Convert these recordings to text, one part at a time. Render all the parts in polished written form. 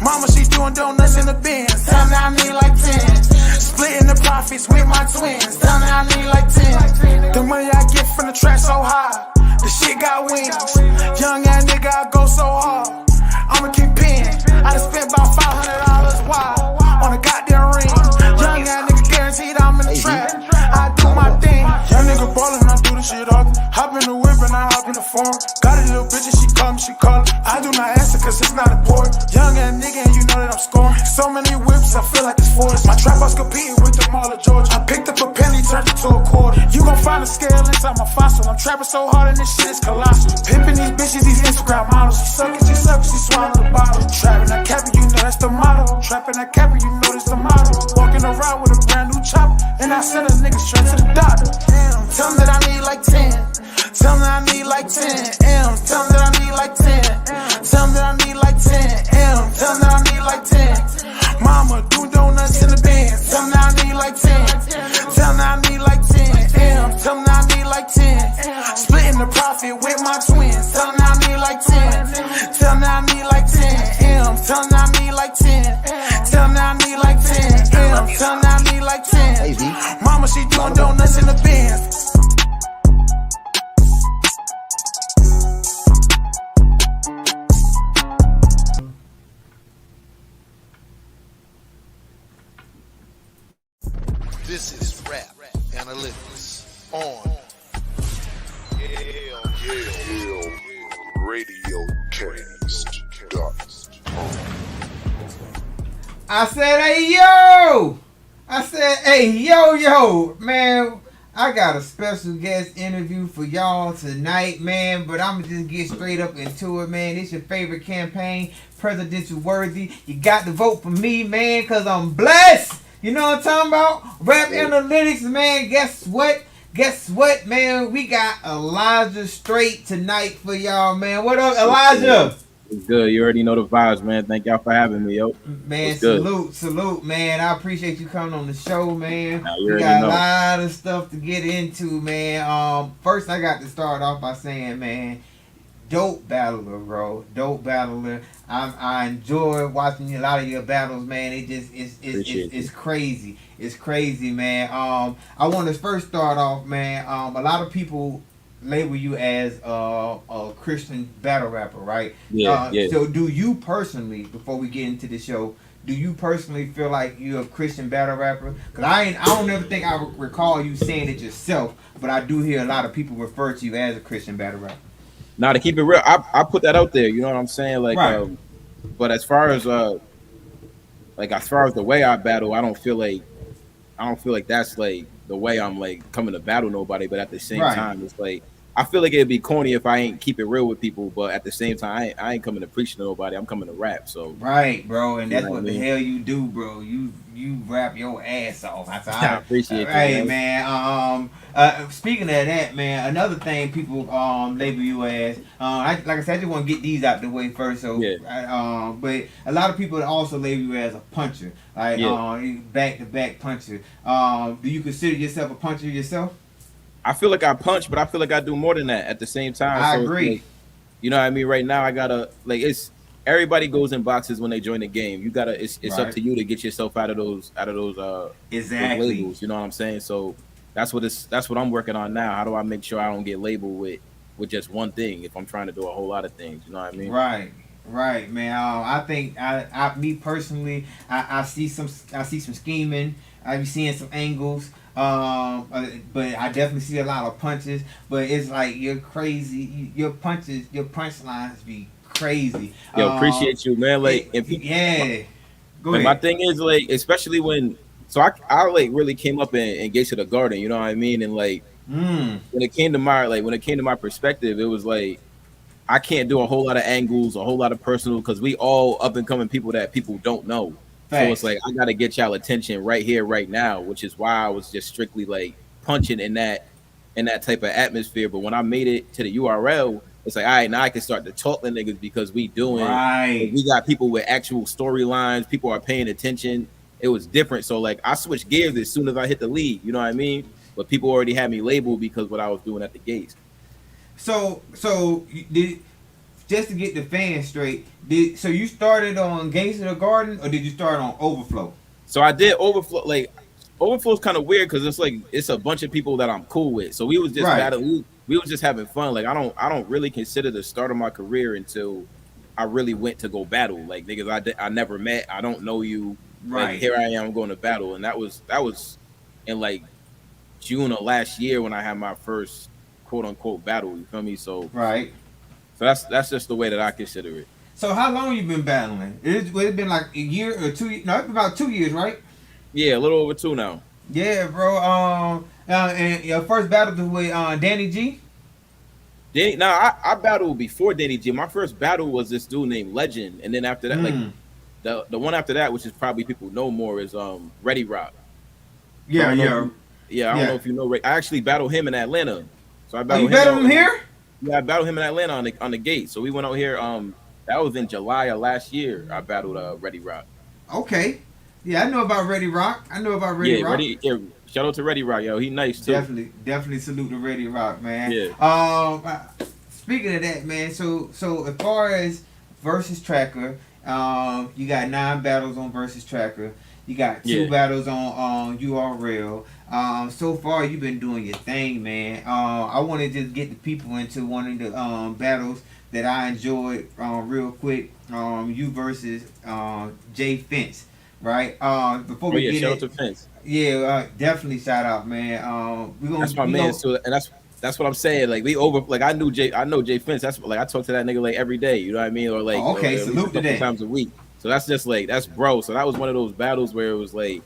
Mama, she doing donuts in the bins. Tell me I need like 10. Splitting the profits with my twins. Tell me I need like 10. The money I get from the track so high. The shit got wings. Young ass nigga, I go so hard. I'ma keep paying. I done spent about $500 wild on a goddamn ring. Young ass nigga guaranteed I'm in the trap. I do my thing. Young nigga ballin', I do the shit often. Hop in the whip and I hop in the phone. Got a little bitch and she call me, she call it. I do not answer cause it's not important. Young ass nigga and you know that I'm scoring. So many whips, I feel like it's forced. My trap house competing with the Mall of Georgia. I picked up a penny, turned it to a quarter. You gon' find a scale inside my fossil. I'm trapping so hard and this shit is colossal. Pimping these bitches, these Instagram models. She suck, she swallow the bottle. Trapping that capping, you know that's the motto. Trapping that capping, you know that's the motto. Walking around with a brand new chopper, and I send a nigga straight to the doctor. Tell me that I need like 10. Tell me I need like 10 M's. Tell me that I need like 10. Tell me that I need like 10 M's. Tell me that I need like 10. Mama, do donuts in the bins. Tell me that I need like 10. Tell me I need like 10 M's. Tell me that I need like 10. Splitting the profit with my twins. Tell me that I need like 10. Tell me I need like 10 M's. Tell me I need like 10. Tell me I need like 10 M's. Tell me I need like 10. Mama, she doing donuts in the bins. This is Rap Analytics on RadioCast.com. I said, hey, yo! I said, hey, yo, man. I got a special guest interview for y'all tonight, man. But I'm going to just get straight up into it, man. It's your favorite campaign, presidential worthy. You got to vote for me, man, because I'm blessed. You know what I'm talking about? Rap Analytics, man. Guess what, man? We got Elijah Strait tonight for y'all, man. What up, Elijah? It's good. You already know the vibes, man. Thank y'all for having me, yo. Man, salute, man. I appreciate you coming on the show, man. We got a lot of stuff to get into, man. First, I got to start off by saying, man, dope battler, bro. Dope battler. I enjoy watching a lot of your battles, man. It's crazy. It's crazy, man. I want to first start off, man. A lot of people label you as a Christian battle rapper, right? Yeah. So do you personally, before we get into the show, do you personally feel like you're a Christian battle rapper? Because I don't ever think I recall you saying it yourself, but I do hear a lot of people refer to you as a Christian battle rapper. Now, to keep it real, I put that out there. You know what I'm saying? Like, right. But as far as the way I battle, I don't feel like that's like the way I'm like coming to battle nobody. But at the same time, it's like I feel like it'd be corny if I ain't keep it real with people. But at the same time, I ain't coming to preach to nobody. I'm coming to rap. So right, bro, and that's what the hell you do, bro. You rap your ass off. I appreciate that. Hey, man. Speaking of that, man, another thing people label you as, like I said, I just want to get these out the way first. So, but a lot of people also label you as a puncher, like back-to-back puncher. Do you consider yourself a puncher yourself? I feel like I punch, but I feel like I do more than that at the same time. I agree. Like, you know what I mean? Right now, I gotta it's everybody goes in boxes when they join the game. You gotta it's up to you to get yourself out of those exactly those labels. You know what I'm saying? So that's what I'm working on now. How do I make sure I don't get labeled with just one thing if I'm trying to do a whole lot of things? You know what I mean? Right, man. I think me personally, I see some scheming. I be seeing some angles. But I definitely see a lot of punches. But it's like you're crazy. Your punchlines be crazy. Yo, appreciate you, man. Like, if people, go ahead. My thing is like, especially when, so I like really came up in Gates of the Garden. You know what I mean? And like, when it came to my perspective, it was like I can't do a whole lot of angles, a whole lot of personal, because we all up and coming people that people don't know. Thanks. So it's like I gotta get y'all attention right here, right now, which is why I was just strictly like punching in that type of atmosphere. But when I made it to the URL, it's like, all right, now I can start to talk to niggas because we got people with actual storylines. People are paying attention. It was different. So like I switched gears as soon as I hit the league. You know what I mean? But people already had me labeled because what I was doing at the gates. So just to get the fans straight, so you started on Gangsta the Garden, or did you start on Overflow? So I did Overflow. Like Overflow's kind of weird because it's like it's a bunch of people that I'm cool with. So we was just Right. battling. We was just having fun. Like I don't really consider the start of my career until I really went to go battle. Like niggas I never met. I don't know you. Right. Like here I am going to battle, and that was in like June of last year when I had my first quote unquote battle. You feel me? So Right. so that's just the way that I consider it. So how long you been battling? It's been like a year or 2 years. No, it's been about 2 years, right? Yeah, a little over 2 now. Yeah, bro. And your first battle was with Danny G. I battled before Danny G. My first battle was this dude named Legend, and then after that, like the one after that, which is probably people know more, is Ready Rock. Yeah, I yeah. don't know if you know. I actually battled him in Atlanta. So I Oh, battled you battled him here? Yeah, I battled him in Atlanta on the gate. So we went out here. That was in July of last year. I battled Ready Rock. Okay. Yeah, I know about Ready Rock. Rock. Shout out to Ready Rock, yo. He nice too. Definitely salute to Ready Rock, man. Yeah. Speaking of that, man. So as far as Versus Tracker, you got 9 battles on Versus Tracker. You got 2 battles on URL. So far you've been doing your thing, man. I want to just get the people into one of the battles that I enjoyed real quick. You versus Jay Fence, right? Before we get shout out to Fence. Yeah, definitely shout out, man. That's my man too, and that's what I'm saying. Like I know Jay Fence. That's like I talk to that nigga like every day. You know what I mean? Or like salute to that. Times a week. So that's just like that's bro. So that was one of those battles where it was like,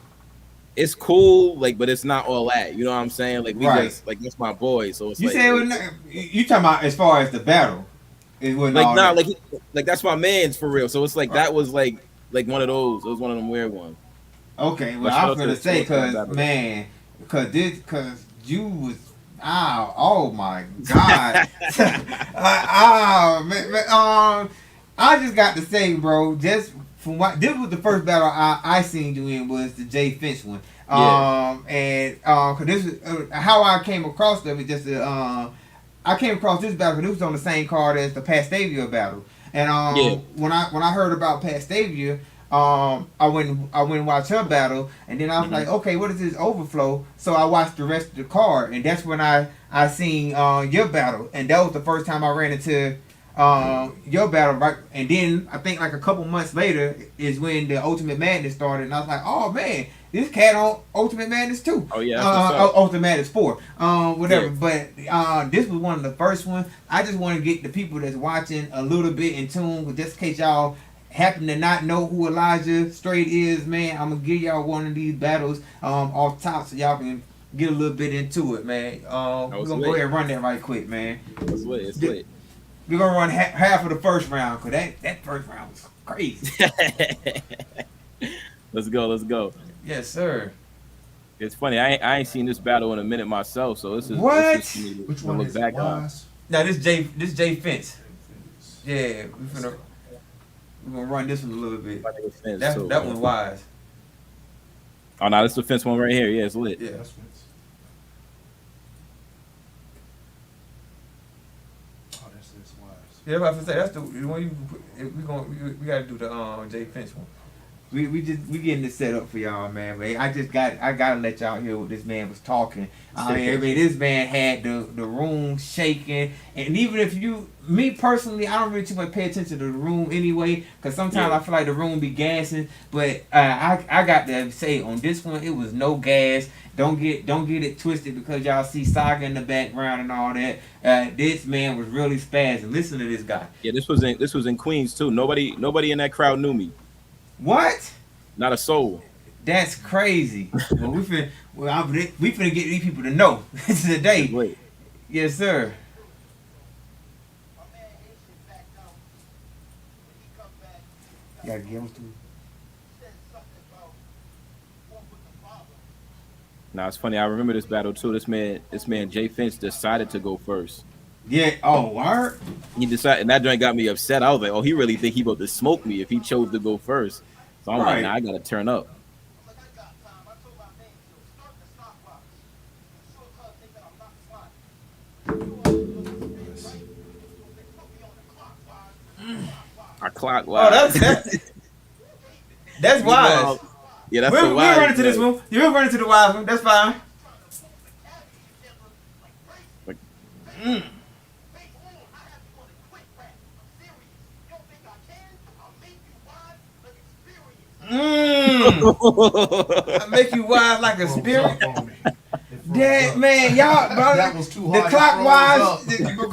it's cool, like, but it's not all that. You know what I'm saying? Like we just like that's my boy. So it's you like, say it was you talking about as far as the battle? It wasn't like all nah, that. like that's my man's for real. So it's like that was like one of those. It was one of them weird ones. Okay, well I was gonna say because you was oh my god, man, I just got to say, bro, just from what this was the first battle I seen you in was the Jay Finch one. And cause this is how I came across them. I came across this battle because it was on the same card as the Pastavia battle. And when I heard about Pastavia, I went and watched her battle, and then I was like, okay, what is this Overflow? So I watched the rest of the card, and that's when I seen your battle, and that was the first time I ran into your battle, right? And then I think like a couple months later is when the Ultimate Madness started, and I was like, oh man, this cat on Ultimate Madness too. Oh yeah, Ultimate Madness 4, whatever. Yeah. But this was one of the first ones. I just want to get the people that's watching a little bit in tune, just in case y'all happen to not know who Elijah Strait is, man. I'm gonna give y'all one of these battles off top so y'all can get a little bit into it, man. We're gonna go ahead and run that right quick, man. It's lit. We're gonna run half of the first round because that first round was crazy. Let's go. Yes, sir. It's funny. I ain't seen this battle in a minute myself, so this is what? Which one is back on? Now this Jay Fence. Yeah, we're gonna run this one a little bit. That one wise. Oh no, this is the Fence one right here. Yeah, it's lit. Yeah, that's Fence. Oh, that's wise. Yeah, I was to say that's the one we gotta do the Jay Fence one. We getting this set up for y'all, man. But I gotta let y'all hear what this man was talking. I mean, this man had the room shaking, and even if me personally, I don't really too much pay attention to the room anyway, because sometimes I feel like the room be gassing. But I got to say on this one, it was no gas. Don't get it twisted because y'all see Saga in the background and all that. This man was really spazzing. Listen to this guy. Yeah, this was in Queens too. Nobody in that crowd knew me. What? Not a soul. That's crazy. Well, we finna get these people to know today. Wait. Yes, sir. You gotta give him to. Nah, it's funny. I remember this battle too. This man Jay Finch decided to go first. Yeah. Oh, word. He decided, and that joint got me upset. I was like, oh, he really think he about to smoke me if he chose to go first. So I'm like, nah, I gotta turn up. Our clock Oh, wise. that's wise. Yeah, that's We'll the wise. run into this one. You'll run into the wise one. That's fine. I make you wise like a spirit. That man, y'all, bro. That was too hard. The clockwise.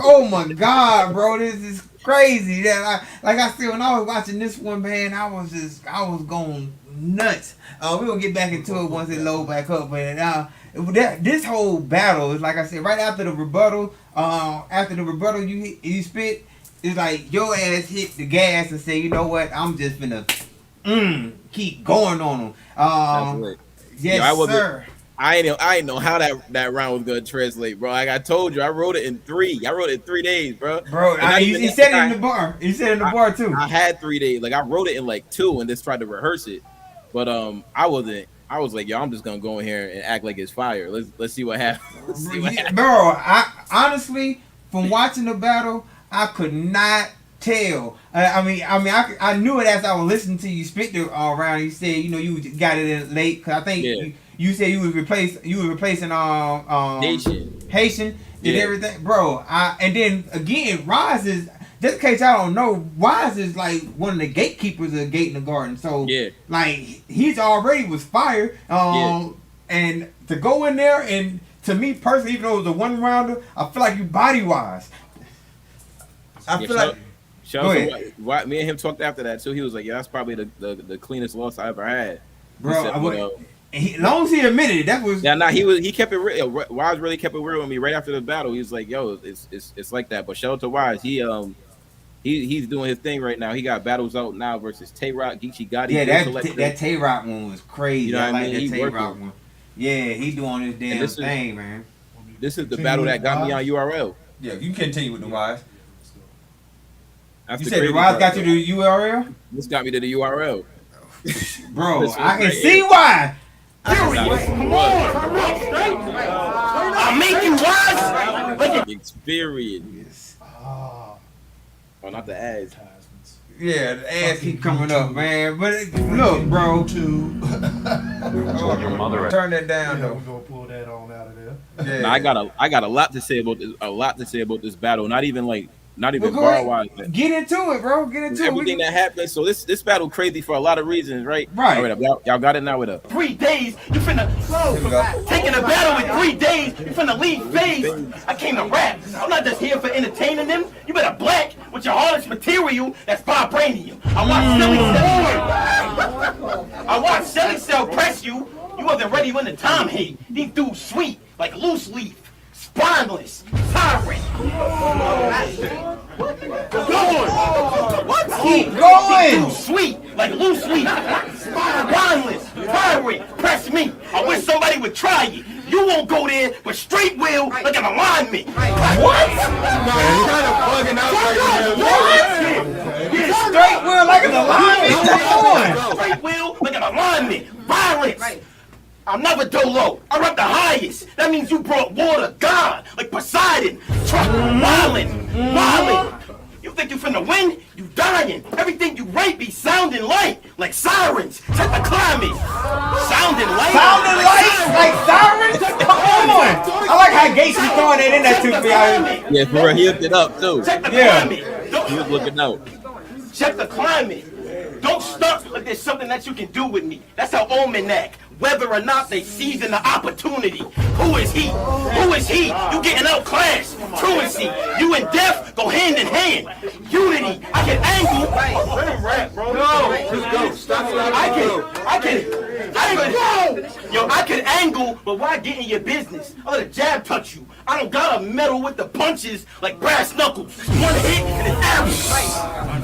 Oh my God, bro, this is crazy. That like I said, when I was watching this one, man, I was going nuts. We gonna get back into it once it load back up, but this whole battle is like I said, right after the rebuttal. You spit. It's like your ass hit the gas and say, you know what? I'm just finna keep going on them. Yes, sir. I ain't know how that round was gonna translate, bro. Like I told you, I wrote it in 3 days, bro. Bro, he said it in the bar. He said it in the bar too. I had 3 days. Like I wrote it in like 2 and just tried to rehearse it. But I wasn't. I was like, yo, I'm just gonna go in here and act like it's fire. Let's see what happens. Bro, I honestly, from watching the battle, I could not tell. I knew it as I was listening to you spit the all around. You said, you got it in late because I think you said you was replacing Haitian and everything, bro. And then again, Wise is, just in case y'all don't know, Wise is like one of the gatekeepers of Gate in the Garden. So like he's already was fired. And to go in there and to me personally, even though it was a one rounder, I feel like you body wise. I feel like. Why me and him talked after that too. He was like, "Yeah, that's probably the cleanest loss I ever had." Bro, as long as he admitted it, that was he kept it real. Wise really kept it real with me right after the battle. He was like, "Yo, it's like that." But shout out to Wise. He's doing his thing right now. He got battles out now versus Tay Rock, Geechee Gotti. Yeah, that Tay Rock one was crazy. You know I like I mean? that Tay Rock one. Yeah, he doing his damn thing, man. This is the battle that got me on URL. Yeah, you continue with the Wise. That's you said the Wise got you to the URL? This got me to the URL. Bro, I can see why. Come on, I'll make you wise. Experience. Oh, not the ads. Yeah, the ass keep coming up, man. But look, bro. Your mother. Turn that down, though. We're gonna pull that on out of there. Yeah. Now, I got a lot to say about this. A lot to say about this battle. Not even Well, bar wise. Get into it, bro. Get into everything that happened. So this battle crazy for a lot of reasons, right? Right. All right, y'all got it now with us. 3 days, you finna taking a battle in 3 days, you finna leave phase. I came to rap. I'm not just here for entertaining them. You better black with your hardest material that's vibranium. I watched Silly Cell press you. You wasn't ready when the time hit. These dudes sweet, like loose leaf. Spineless, tyrant. Keep going. Sweet, like loose leaf. Spineless, tyrant. Press me. I wish somebody would try you. You won't go there, but straight will like an alignment. What? Straight will like an alignment. Come on. Straight will like an alignment. Violence. I'm never dolo. I rep the highest. That means you brought water, God, like Poseidon. Wildin'. You think you finna win? You dying. Everything you write be sounding like sirens. Check the climate. Sounding light? Like sirens? Come on. I like how Gates be throwing that in there too, man. Yeah, for real, he hooked it up too. Check the climate. He was looking out. Check the climate. Don't stunt like there's something that you can do with me. That's how Omen act. Whether or not they seizing the opportunity. Who is he? Who is he? You getting outclassed. Truancy. You and death go hand in hand. Unity. I can angle. Let him rap, bro. No. Just go. Stop. I can angle, but why get in your business? I let a jab touch you. I don't gotta meddle with the punches like brass knuckles. One hit and it's out.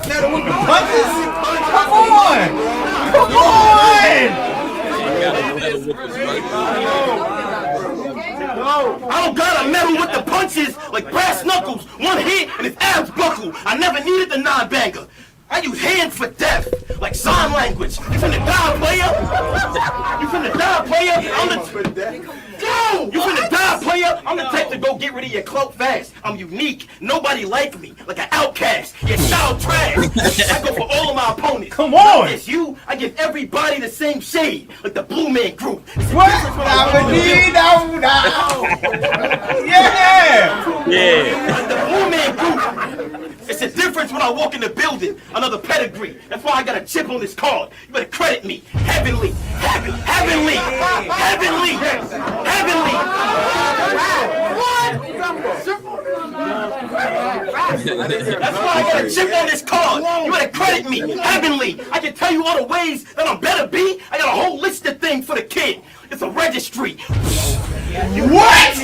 Meddle with the punches? Come on. I don't gotta meddle with the punches like brass knuckles. One hit and his abs buckle. I never needed the non-banger. I use hands for death, like sign language. You finna die, player? You finna die, player? Go! You finna die, player? I'm the type to go get rid of your cloak fast. I'm unique. Nobody like me, like an outcast. Your style trash. I go for all of my opponents. Come on! It's you. I give everybody the same shade, like the Blue Man Group. What? Yeah! Yeah. Like the Blue Man Group. It's a difference when I walk in the building. Another pedigree. That's why I got a chip on this card. You better credit me. Heavenly. Heavenly. Heavenly. Heavenly. That's why I got a chip on this card. You better credit me. Heavenly. I can tell you all the ways that I'm better be. I got a whole list of things for the kid. It's a registry. What?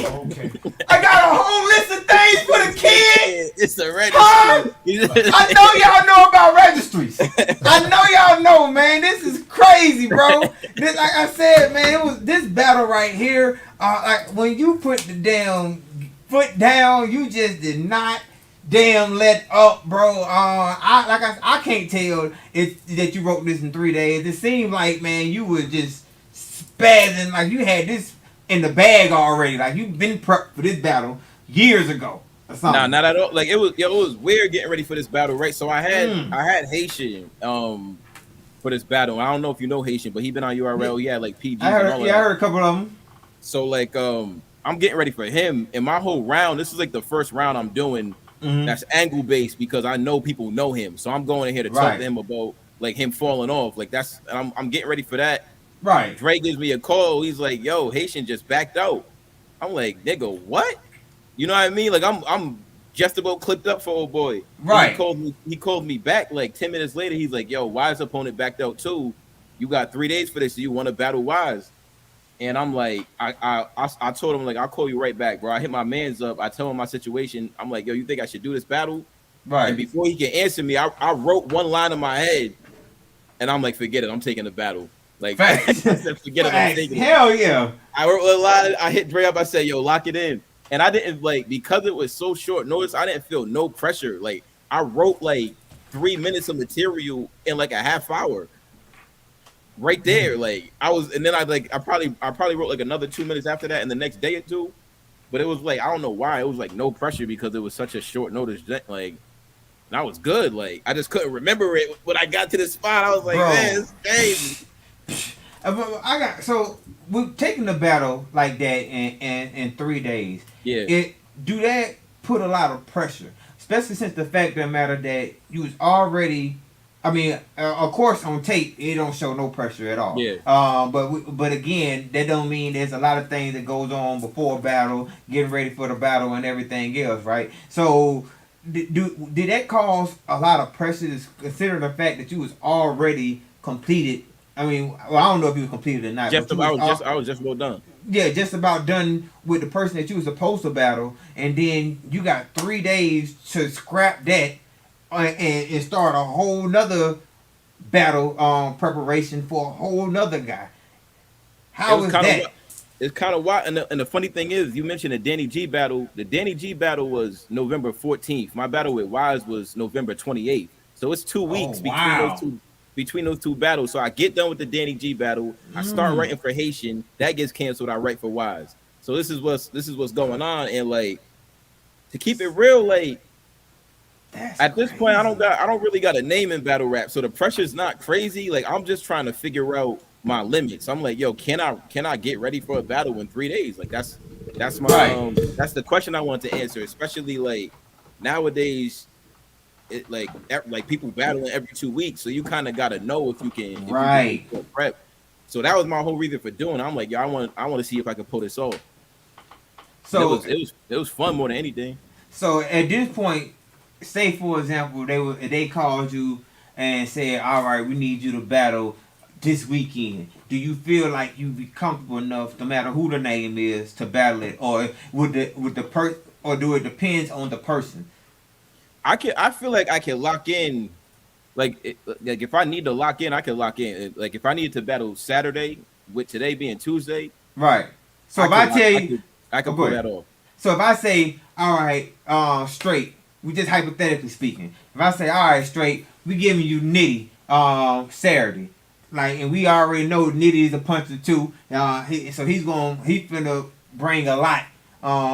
I got a whole list of things for the kid. It's a registry. I know y'all know about registries. I know y'all know, man. This is crazy, bro. This, like I said, man, it was this battle right here. Like when you put the damn foot down, you just did not damn let up, bro. I can't tell if that you wrote this in 3 days. It seemed like, man, you were just spazzing, like you had this in the bag already. Like you've been prepped for this battle years ago. Nah, not at all. Like it was weird getting ready for this battle, right? So I had Haitian for this battle. I don't know if you know Haitian, but he been on URL. He had like PGs. I heard a couple of them. So like I'm getting ready for him, and my whole round. This is like the first round I'm doing. That's angle based because I know people know him. So I'm going in here to talk to him about like him falling off. Like I'm getting ready for that. Right. Dre gives me a call. He's like, "Yo, Haitian just backed out." I'm like, "Nigga, what?" You know what I mean? Like I'm just about clipped up for old boy. Right. He called me back like 10 minutes later. He's like, "Yo, Wise opponent backed out too. You got 3 days for this. So you want to battle Wise?" And I'm like, I told him like, "I'll call you right back, bro." I hit my mans up. I tell him my situation. I'm like, "Yo, you think I should do this battle?" Right. And before he can answer me, I wrote one line in my head, and I'm like, "Forget it. I'm taking the battle." Like, I said, forget it. I'm taking it. Hell yeah. I wrote a line. I hit Dre up. I said, "Yo, lock it in." And I didn't like, because it was so short notice, I didn't feel no pressure. Like I wrote like 3 minutes of material in like a half hour. Right there. Like I was, and then I probably wrote like another 2 minutes after that in the next day or two. But it was like, I don't know why. It was like no pressure because it was such a short notice. Like, that was good. Like I just couldn't remember it when I got to the spot. I was like, man, it's crazy. So we're taking the battle like that in 3 days. Yeah. Do that put a lot of pressure, especially since the fact of the matter that you was already. I mean, of course, on tape it don't show no pressure at all. Yeah. But again, that don't mean there's a lot of things that goes on before battle, getting ready for the battle, and everything else, right? So. Did that cause a lot of pressure, considering the fact that you was already completed? I mean, well, I don't know if you was completed or not. I was just about done. Yeah, just about done with the person that you was supposed to battle, and then you got 3 days to scrap that and start a whole nother battle preparation for a whole nother guy. How was that? It's kind of wild, and the funny thing is, you mentioned the Danny G battle. The Danny G battle was November 14th. My battle with Wise was November 28th. So it's 2 weeks between those two battles. So I get done with the Danny G battle. I start writing for Haitian. That gets canceled. I write for Wise. So this is what's going on. And like, to keep it real, like at this point, I don't really got a name in battle rap. So the pressure's not crazy. Like I'm just trying to figure out my limits. I'm like, yo, can I get ready for a battle in 3 days? Like that's my that's the question I want to answer, especially like nowadays. It like people battling every 2 weeks, so you kind of got to know if you can prep. So that was my whole reason for doing it. I'm like, yo, I want to see if I can pull this off. So it was fun more than anything. So at this point, say for example, they called you and said, all right, we need you to battle this weekend. Do you feel like you be comfortable enough, no matter who the name is, to battle it, or or do it depends on the person? I feel like I can lock in, like if I need to lock in, I can lock in. Like if I need to battle Saturday with today being Tuesday, right? So I can pull that off. So if I say, all right, Strait, we just hypothetically speaking. If I say, all right, Straight, we giving you Nitty Saturday, like, and we already know Nitty is a puncher too. So he's finna bring a lot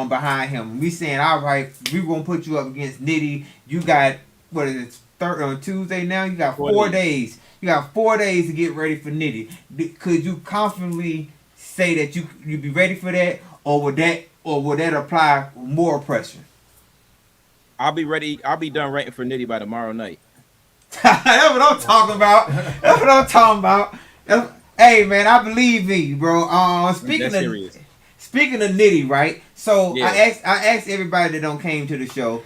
behind him. We saying, all right, we gonna put you up against Nitty. You got what is it? Third on Tuesday now. You got 4 days. You got 4 days to get ready for Nitty. Could you confidently say that you'd be ready for that, or would that apply more pressure? I'll be ready. I'll be done writing for Nitty by tomorrow night. That's what I'm talking about. Hey man, I believe in you, bro. Speaking of Nitty, right? So yeah. I asked everybody that don't came to the show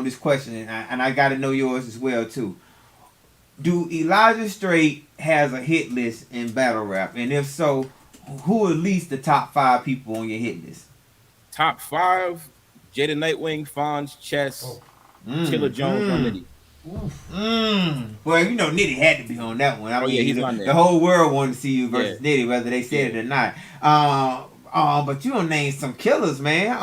this question, and I got to know yours as well too. Do Elijah Strait has a hit list in battle rap, and if so, who are at least the top 5 people on your hit list? Top 5: Jada Nightwing, Fonz, Chess, Killer Jones, Nitty. Well, you know Nitty had to be on that one. I mean, he's on there. The whole world wanted to see you versus Nitty, whether they said it or not. But you don't name some killers, man.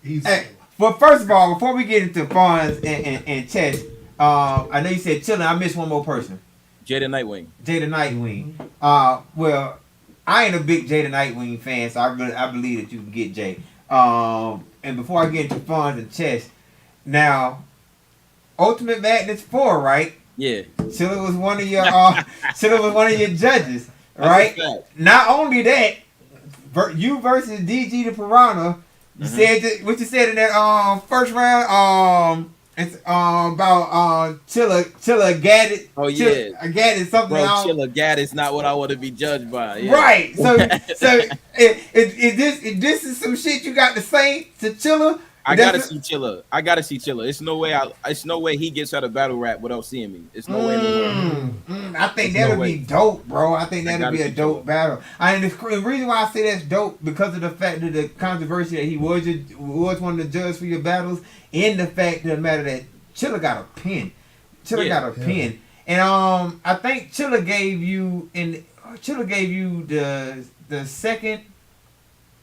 Hey, well, first of all, before we get into Fonz and Chess, I know you said Chillin'. I missed one more person. Jada Nightwing. Well, I ain't a big Jada Nightwing fan, so I believe that you can get Jay. And before I get into Fonz and Chess, now Ultimate Madness 4, right? Yeah. Chilla was one of your judges, right? Not only that, you versus DG the Piranha. You said what you said in that first round. It's about Chilla Gaddis. Oh yeah, Gaddis something. Bro, Chilla Gaddis not what I want to be judged by. Yeah. Right. So if this is some shit you got to say to Chilla. I gotta see Chilla. It's no way he gets out of battle rap without seeing me. It's no way. I think that'll be dope, bro. I think that'll be a dope battle. The reason why I say that's dope because of the fact that the controversy that he was one of the judges for your battles, and the fact of the matter that Chilla got a pin. Pin. And I think Chilla gave you the second.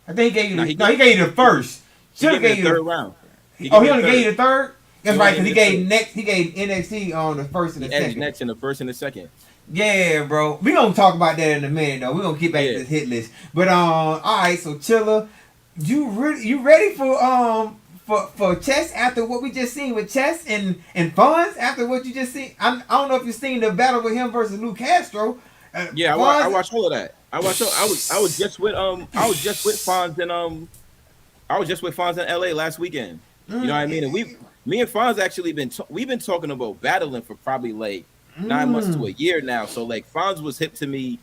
I think he gave you the first. Chilla gave you the third round. He only gave you the third? That's right, because he gave NXT on the first and the second. Next in the first and the second. Yeah, bro. We gonna talk about that in a minute though. We gonna get back to this hit list. But all right, so Chilla, you ready for Chess after what we just seen with Chess and Fonz after what you just seen? I don't know if you seen the battle with him versus Lou Castro. I watched all of that. I was just with Fonz and I was just with Fonz in LA last weekend. You know what I mean? And me and Fonz actually we've been talking about battling for probably like 9 months to a year now. So like Fonz was hip to me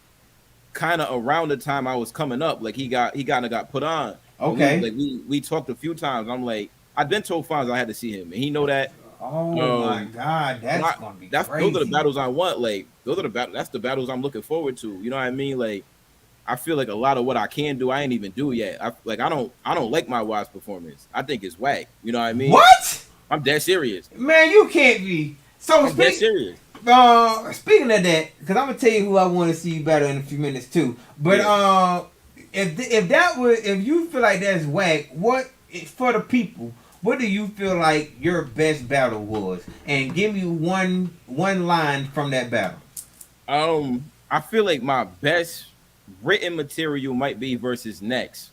kind of around the time I was coming up. Like he kind of got put on. Okay. We talked a few times. I'm like, I've been told Fonz I had to see him, and he know that. Oh my God, that's gonna be crazy. Those are the battles I want. Like that's the battles I'm looking forward to. You know what I mean? Like I feel like a lot of what I can do, I ain't even do yet. I don't like my wife's performance. I think it's whack. You know what I mean? What? I'm dead serious. Man, you can't be. So I'm dead serious. Speaking of that, because I'm gonna tell you who I want to see you battle in a few minutes too. But if you feel like that's whack, what for the people? What do you feel like your best battle was? And give me one line from that battle. I feel like my best written material might be versus Next.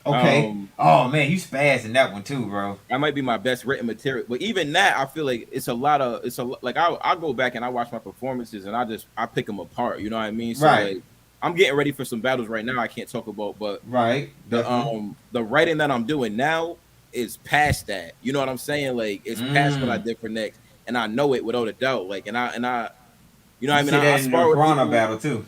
Okay. Oh man, you spazzed in that one too, bro. That might be my best written material. But even that, I feel like I'll go back and I watch my performances and I pick them apart. You know what I mean? So like, I'm getting ready for some battles right now I can't talk about, but the writing that I'm doing now is past that. You know what I'm saying? Like it's past what I did for Next, and I know it without a doubt. Like and I you know what I mean? I spar with Piranha battle too.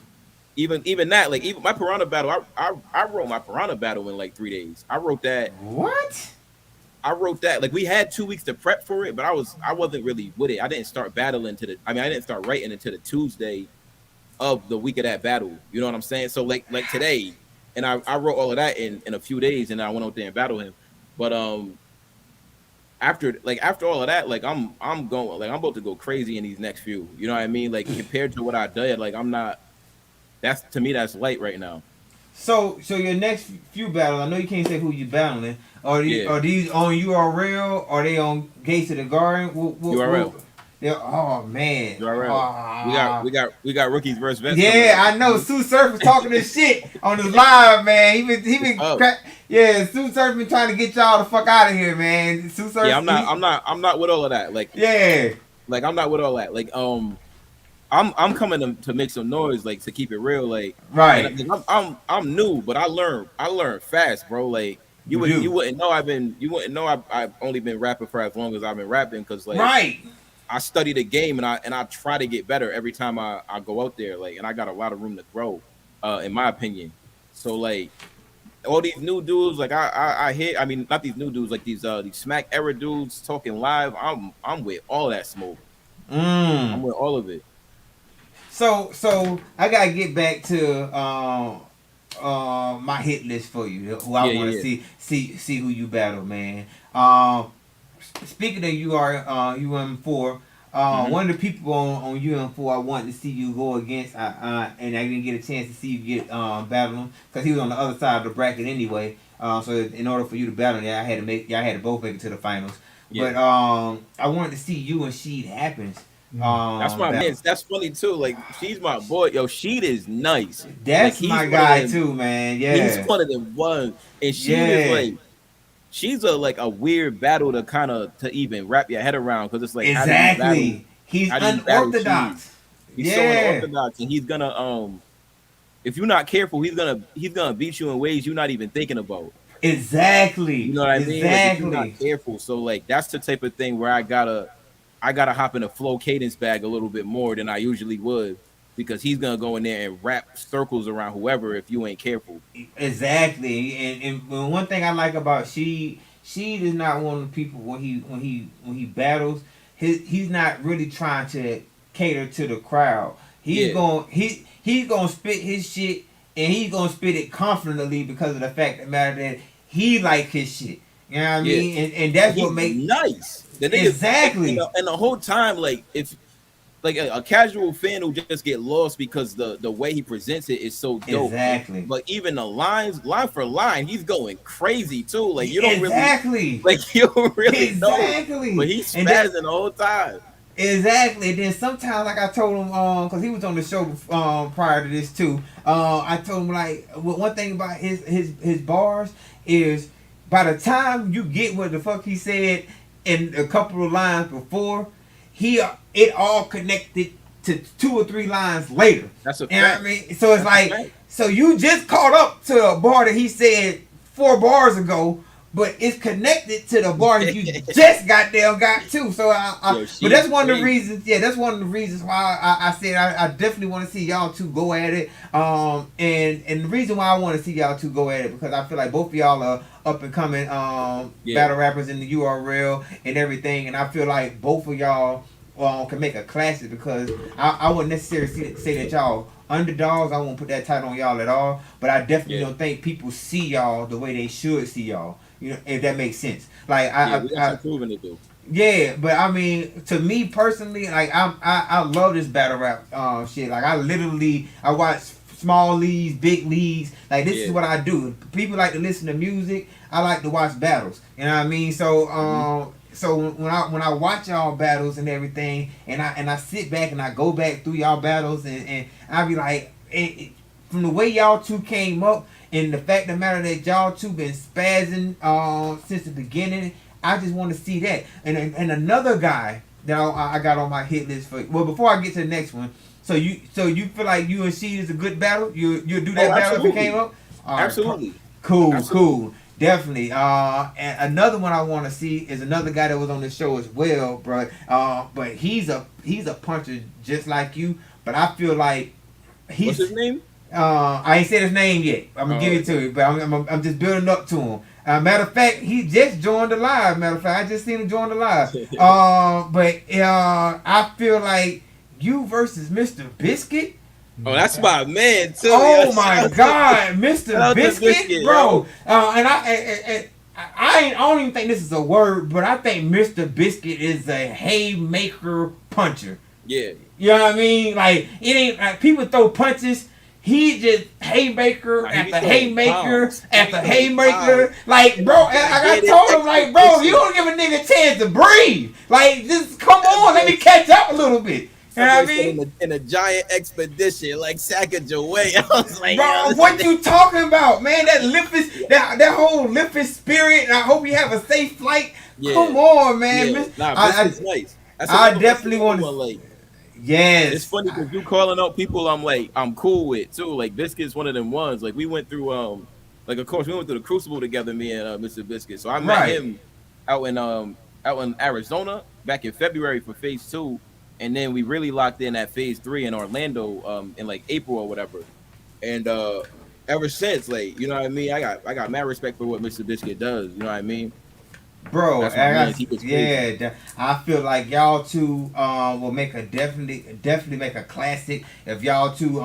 Even that, like even my Piranha battle, I wrote my Piranha battle in like 3 days. I wrote that. What? I wrote that. Like we had 2 weeks to prep for it, but I wasn't really with it. I didn't start battling I didn't start writing until the Tuesday of the week of that battle. You know what I'm saying? So like today, and I wrote all of that in a few days, and I went out there and battled him. But after all of that, like I'm about to go crazy in these next few. You know what I mean? Like compared to what I did, like I'm not. To me, that's light right now. So your next few battles, I know you can't say who you battling. Are these on URL? Are they on Gates of the Garden? URL. Oh man. URL. We got rookies versus vets. Yeah, I know. Sue Surf was talking this shit on his live, man. He been Sue Surf been trying to get y'all the fuck out of here, man. Sue Surf. Yeah, I'm not with all of that. Like I'm not with all that. Like I'm coming to make some noise, like to keep it real, like right. And I'm new, but I learned fast, bro. Like you wouldn't know I've only been rapping for as long as I've been rapping, because like right. I study the game and I try to get better every time I go out there, like, and I got a lot of room to grow, in my opinion. So like all these new dudes, like I mean not these new dudes, like these Smack era dudes talking live. I'm with all that smoke. I'm with all of it. So I gotta get back to my hit list for you. Who I want to see who you battle, man. Speaking of UM4, one of the people on UM4 I wanted to see you go against, and I didn't get a chance to see you get battle him because he was on the other side of the bracket anyway. So in order for you to battle, y'all had to both make it to the finals. Yeah. But I wanted to see you and Sheed Happens. That's my man. That's funny too. Like, she's my boy. Yo, Sheed is nice. That's like, my guy too, man. Yeah, he's one of them ones, and she is like, she's a weird battle to even wrap your head around, because it's like exactly. He's unorthodox. He's so unorthodox, and he's gonna if you're not careful, he's gonna beat you in ways you're not even thinking about. Exactly. You know what I mean? Like, if you're not careful. So like that's the type of thing where I gotta hop in a flow cadence bag a little bit more than I usually would, because he's gonna go in there and wrap circles around whoever if you ain't careful. Exactly. And one thing I like about Sheed is not one of the people when he battles, he's not really trying to cater to the crowd. He's gonna spit his shit, and he's gonna spit it confidently because of the fact that he like his shit. You know what I mean? And that's what makes nice. Exactly. And the whole time, like, if like a casual fan will just get lost because the way he presents it is so dope. Exactly. But even the line for line, he's going crazy too. Like you don't really know. But he's spazzing the whole time. Exactly. And then sometimes, like I told him, because he was on the show prior to this too. I told him, like, one thing about his bars is, by the time you get what the fuck he said in a couple of lines before, it all connected to 2 or 3 lines later. That's a fact. You know what I mean? So it's like, so you just caught up to a bar that he said 4 bars ago, but it's connected to the bar you just got too. So but that's one of the reasons. Yeah, that's one of the reasons why I said I definitely want to see y'all two go at it. And the reason why I want to see y'all two go at it, because I feel like both of y'all are up and coming battle rappers in the URL and everything, and I feel like both of y'all can make a classic, because I wouldn't necessarily say that y'all underdogs. I won't put that title on y'all at all, but I definitely don't think people see y'all the way they should see y'all. You know, if that makes sense. Like I'm proving it though. Yeah, but I mean, to me personally, like I love this battle rap shit. Like I watch small leagues, big leagues. Like this is what I do. People like to listen to music. I like to watch battles. You know what I mean? So so when I watch y'all battles and everything, and I sit back and I go back through y'all battles, and I be like, from the way y'all two came up, and the fact of the matter that y'all two been spazzing since the beginning, I just want to see that. And another guy that I got on my hit list for. Well, before I get to the next one, so you feel like you and Sheed is a good battle? You'll do that battle if it came up? All absolutely. Right. Cool. Definitely. And another one I want to see is another guy that was on the show as well, bro. But he's a puncher just like you. But I feel like what's his name? I ain't said his name yet. I'm gonna give it to you, but I'm just building up to him. Matter of fact, he just joined the live. Matter of fact, I just seen him join the live. But I feel like you versus Mr. Biscuit. Oh, that's my man too. Oh my God, Mr. Biscuit, bro. And I don't even think this is a word, but I think Mr. Biscuit is a haymaker puncher. Yeah. You know what I mean? Like, it ain't like people throw punches. he just haymaker Nah, he be after throwing haymaker bombs. He after be throwing haymaker. bombs. Like, bro, I told him, like, bro, you don't give a nigga a chance to breathe. Like, just come on, let me catch up a little bit. You know what I mean? In a giant expedition like Sacagaway. I was like, Bro, what you talking about, man? That Liffis, that whole Liffis spirit. And I hope you have a safe flight. Yeah. Come on, man. Yeah. Nah, Biscuit's nice. I definitely want to. Like, yes. it's funny because you calling out people I'm cool with too. Like Biscuit's one of them ones. Like we went through like of course we went through the Crucible together, me and Mr. Biscuit. So I met him out in Arizona back in February for phase 2. And then we really locked in at phase 3 in Orlando in like April or whatever. And ever since, like, you know what I mean? I got mad respect for what Mr. Biscuit does, you know what I mean? Bro, I feel like y'all two will make a definitely make a classic if y'all two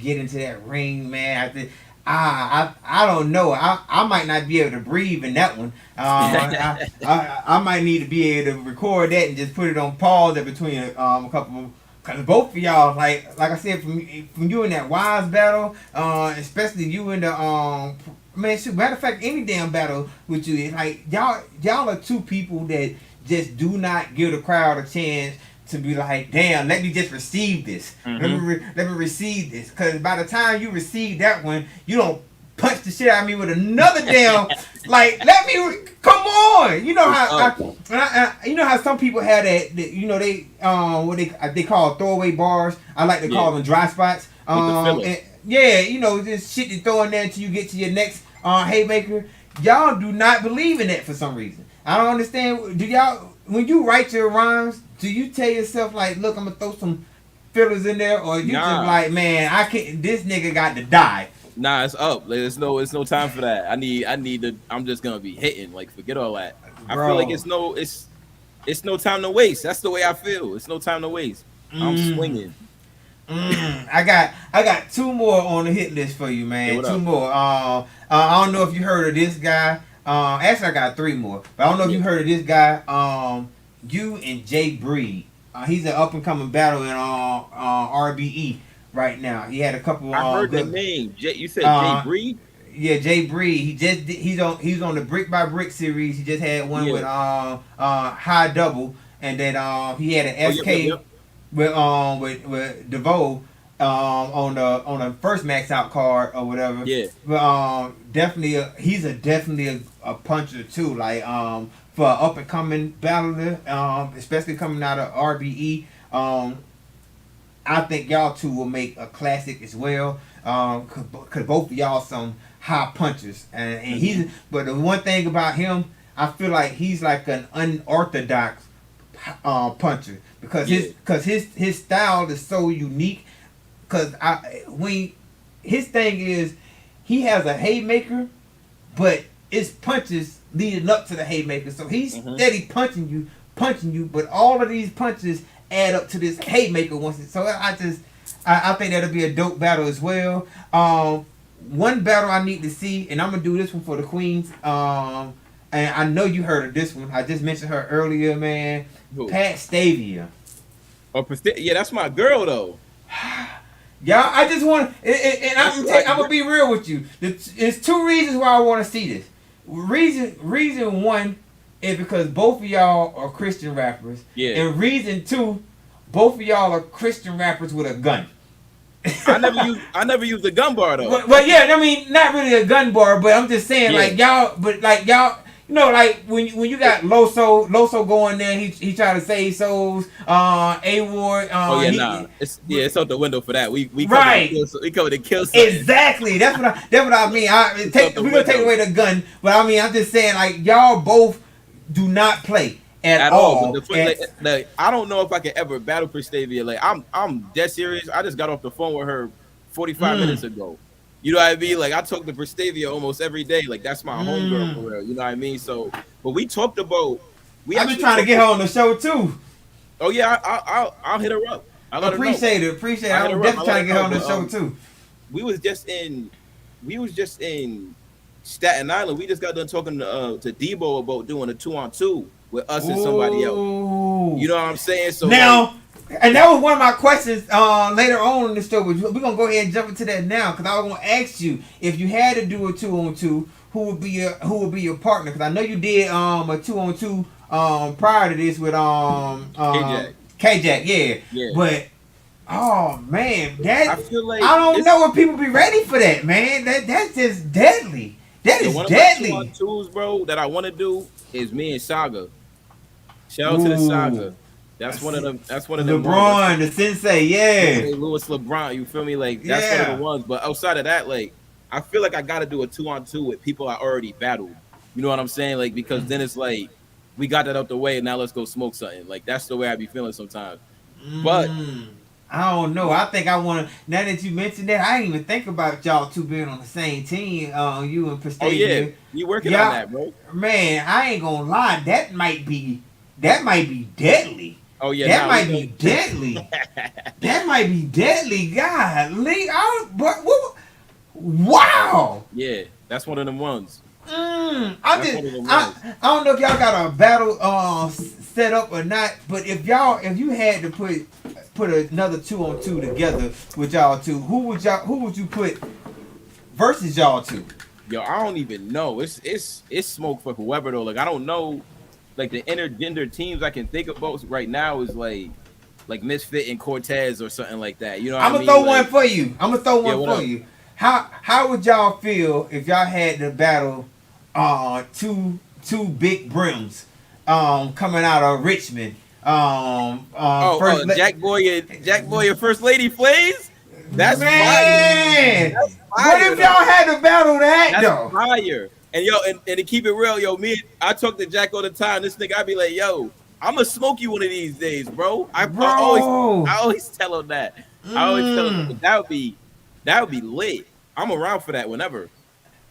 get into that ring, man. I don't know. I might not be able to breathe in that one. I might need to be able to record that and just put it on pause in between a couple. Cause both of y'all, like I said, from you in that Wise battle, especially you in the man, shoot, matter of fact, any damn battle with you, like y'all are two people that just do not give the crowd a chance to be like, damn, let me just receive this. Mm-hmm. Let me receive this. Because by the time you receive that one, you don't punch the shit out of me with another damn, like, let me, come on. You know how, you know how some people have that you know, they, what they call throwaway bars. I like to call them dry spots. And, yeah, you know, this shit you throw in there until you get to your next haymaker. Y'all do not believe in that for some reason. I don't understand. Do y'all, when you write your rhymes, do you tell yourself like, look, I'm gonna throw some fillers in there, or you just like, man, I can't. This nigga got to die. Nah, it's up. Like, it's no time for that. I need to. I'm just gonna be hitting. Like, forget all that. I feel like it's no time to waste. That's the way I feel. It's no time to waste. I'm swinging. I got 2 more on the hit list for you, man. Yeah, 2 more. I don't know if you heard of this guy. Actually, I got 3 more, but I don't know if you heard of this guy. You and Jay Breed. He's an up and coming battle in RBE right now. He had a couple. I heard the name. You said Jay Breed. Yeah, Jay Breed. He's on the Brick by Brick series. He just had one with High Double, and then he had an SK with DeVoe on the first Max Out card or whatever. Yeah. But definitely he's definitely a puncher too. Like for an up and coming battler, especially coming out of RBE. I think y'all two will make a classic as well. Cause both of y'all some high punchers, and he's. But the one thing about him, I feel like he's like an unorthodox puncher because his style is so unique. Cause his thing is he has a haymaker, but it's punches leading up to the haymaker. So he's steady punching you, but all of these punches add up to this haymaker once. So I think that'll be a dope battle as well. One battle I need to see, and I'm gonna do this one for the Queens. And I know you heard of this one. I just mentioned her earlier, man. Who? Pat Stavia. Oh, yeah, that's my girl though. Y'all, I just want to, and I'm gonna be real with you. There's 2 reasons why I want to see this. Reason 1 is because both of y'all are Christian rappers. Yeah. And reason 2, both of y'all are Christian rappers with a gun. I never used a gun bar though. But yeah, I mean, not really a gun bar, but I'm just saying, like y'all, you know, like when you got Loso going there, he try to save souls. A Ward. It's out the window for that. We right. We come to kill something. Exactly. That's what I mean. We're gonna take away the gun, but I mean, I'm just saying, like, y'all both do not play at all. Like, I don't know if I can ever battle for Stavia. Like, I'm dead serious. I just got off the phone with her 45 minutes ago. You know what I mean? Like, I talk to Bristavia almost every day. Like, that's my homegirl for real. You know what I mean? So, but we talked about. I've been trying to get her on the show too. Oh yeah, I'll hit her up. Appreciate it. I'm definitely trying to get her on the show too. We was just in Staten Island. We just got done talking to Debo about doing a 2-on-2 with us and somebody else. You know what I'm saying? So now, And that was one of my questions later on in the story. We're gonna go ahead and jump into that now because I was gonna ask you if you had to do a 2-on-2, who would be your partner? Because I know you did a 2-on-2 prior to this with K-Jack, yeah. But oh man, I feel like I don't know if people be ready for that, man. That's just deadly. That is deadly. One of my 2-on-2s, bro, that I want to do is me and Saga. Shout out to the Saga. That's one of them. That's one of them. LeBron, the sensei, yeah. Louis LeBron, you feel me? Like that's one of the ones. But outside of that, like I feel like I got to do a 2-on-2 with people I already battled. You know what I'm saying? Like because then it's like we got that out the way, and now let's go smoke something. Like that's the way I be feeling sometimes. But I don't know. I think I want to. Now that you mentioned that, I didn't even think about y'all two being on the same team. You and Prestige. Oh yeah, you working on that, bro? Man, I ain't gonna lie. That might be deadly. Oh yeah, that might be deadly. That might be deadly. Golly, wow. Yeah, that's one of them ones. I don't know if y'all got a battle set up or not, but if you had to put another 2-on-2 together with y'all two, who would you put versus y'all two? Yo, I don't even know. It's smoke for whoever though. Like I don't know. Like the intergender teams I can think about right now is like Misfit and Cortez or something like that. You know what I mean? I'm gonna throw one for you. For you. How would y'all feel if y'all had to battle two big brims coming out of Richmond? Jack Boy and First Lady Flays? That's man. Fire. That's fire. What if y'all had to battle that though? Fire. And yo, and to keep it real, yo, I talk to Jack all the time. This nigga, I be like, yo, I'm gonna smoke you one of these days, bro. I always tell him that. I always tell him that would be lit. I'm around for that whenever.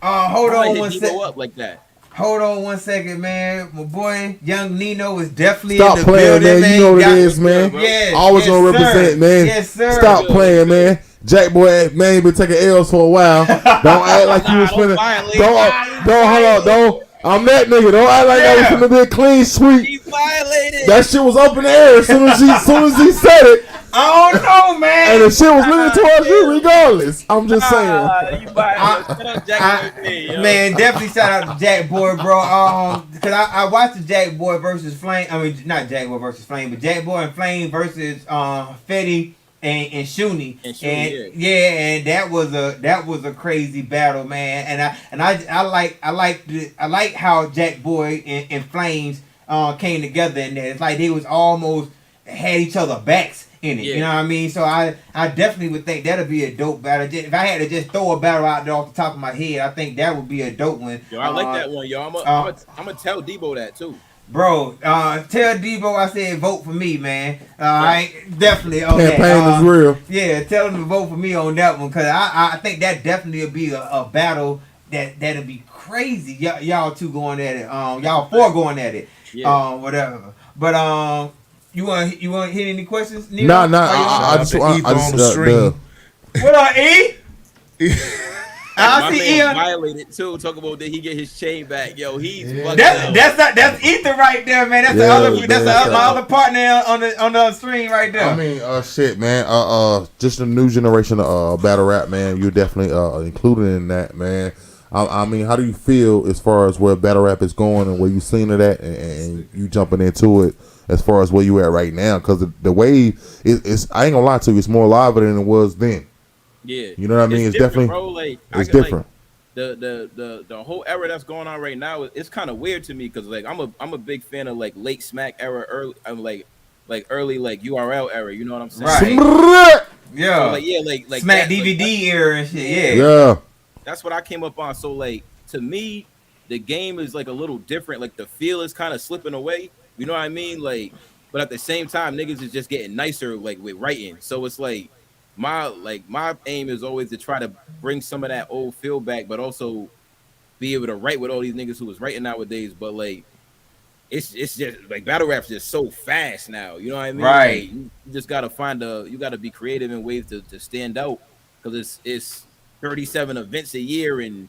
Hold on one second. Up like that. Hold on one second, man. My boy, Young Nino is definitely Stop in the playing, building, man. You know what it is, man. Yes, always gonna represent, man. Yes, sir. Stop playing, man. Jack Boy, man, been taking L's for a while. Don't act like you was finna. Don't. I'm that nigga. Don't act like that was finna be a clean sweep. He violated. That shit was up in the air as soon as he said it. I don't know, man. And the shit was leaning towards you regardless. I'm just saying. Man, definitely shout out to Jack Boy, bro. Because I watched the Jack Boy versus Flame. I mean, not Jack Boy versus Flame, but Jack Boy and Flame versus Fetty and Shuni. And that was a crazy battle, man. And I like how Jack Boy and Flames came together in there. It's like they was almost had each other backs in it. You know what I mean? So I definitely would think that'd be a dope battle. If I had to just throw a battle out there off the top of my head, I think that would be a dope one. Yo, I like that one, yo. I'm gonna tell Debo that too. Bro, tell Debo I said vote for me, man. Alright, definitely on that. Campaign is real. Yeah, tell him to vote for me on that one, cause I think that definitely will be a battle that'll be crazy. Y'all two going at it. Y'all four going at it. Yeah. Whatever. But you want to hit any questions? Nino? Nah. I just on the stream. What up, E? I see Ian violated too. Talk about did he get his chain back? Yo, he's that's Ethan right there, man. That's my other partner on the stream right there. I mean, shit, man. Just a new generation of battle rap, man. You're definitely included in that, man. I mean, how do you feel as far as where battle rap is going and where you seen it at, and you jumping into it as far as where you at right now? Because the wave is, I ain't gonna lie to you, it's more live than it was then. Yeah, you know what I mean. It's definitely, bro. Like, it's different. Like, the whole era that's going on right now, it's kind of weird to me because like I'm a big fan of like late smack era, early early like URL era. You know what I'm saying? Right. Yeah. So, like smack that, DVD era and shit. Yeah. That's what I came up on. So like to me, the game is like a little different. Like the feel is kind of slipping away. You know what I mean? Like, but at the same time, niggas is just getting nicer like with writing. So it's like. My aim is always to try to bring some of that old feel back, but also be able to write with all these niggas who was writing nowadays. But like, it's just like battle rap's just so fast now. You know what I mean? Right. Like, you just gotta you gotta be creative in ways to stand out because it's 37 events a year and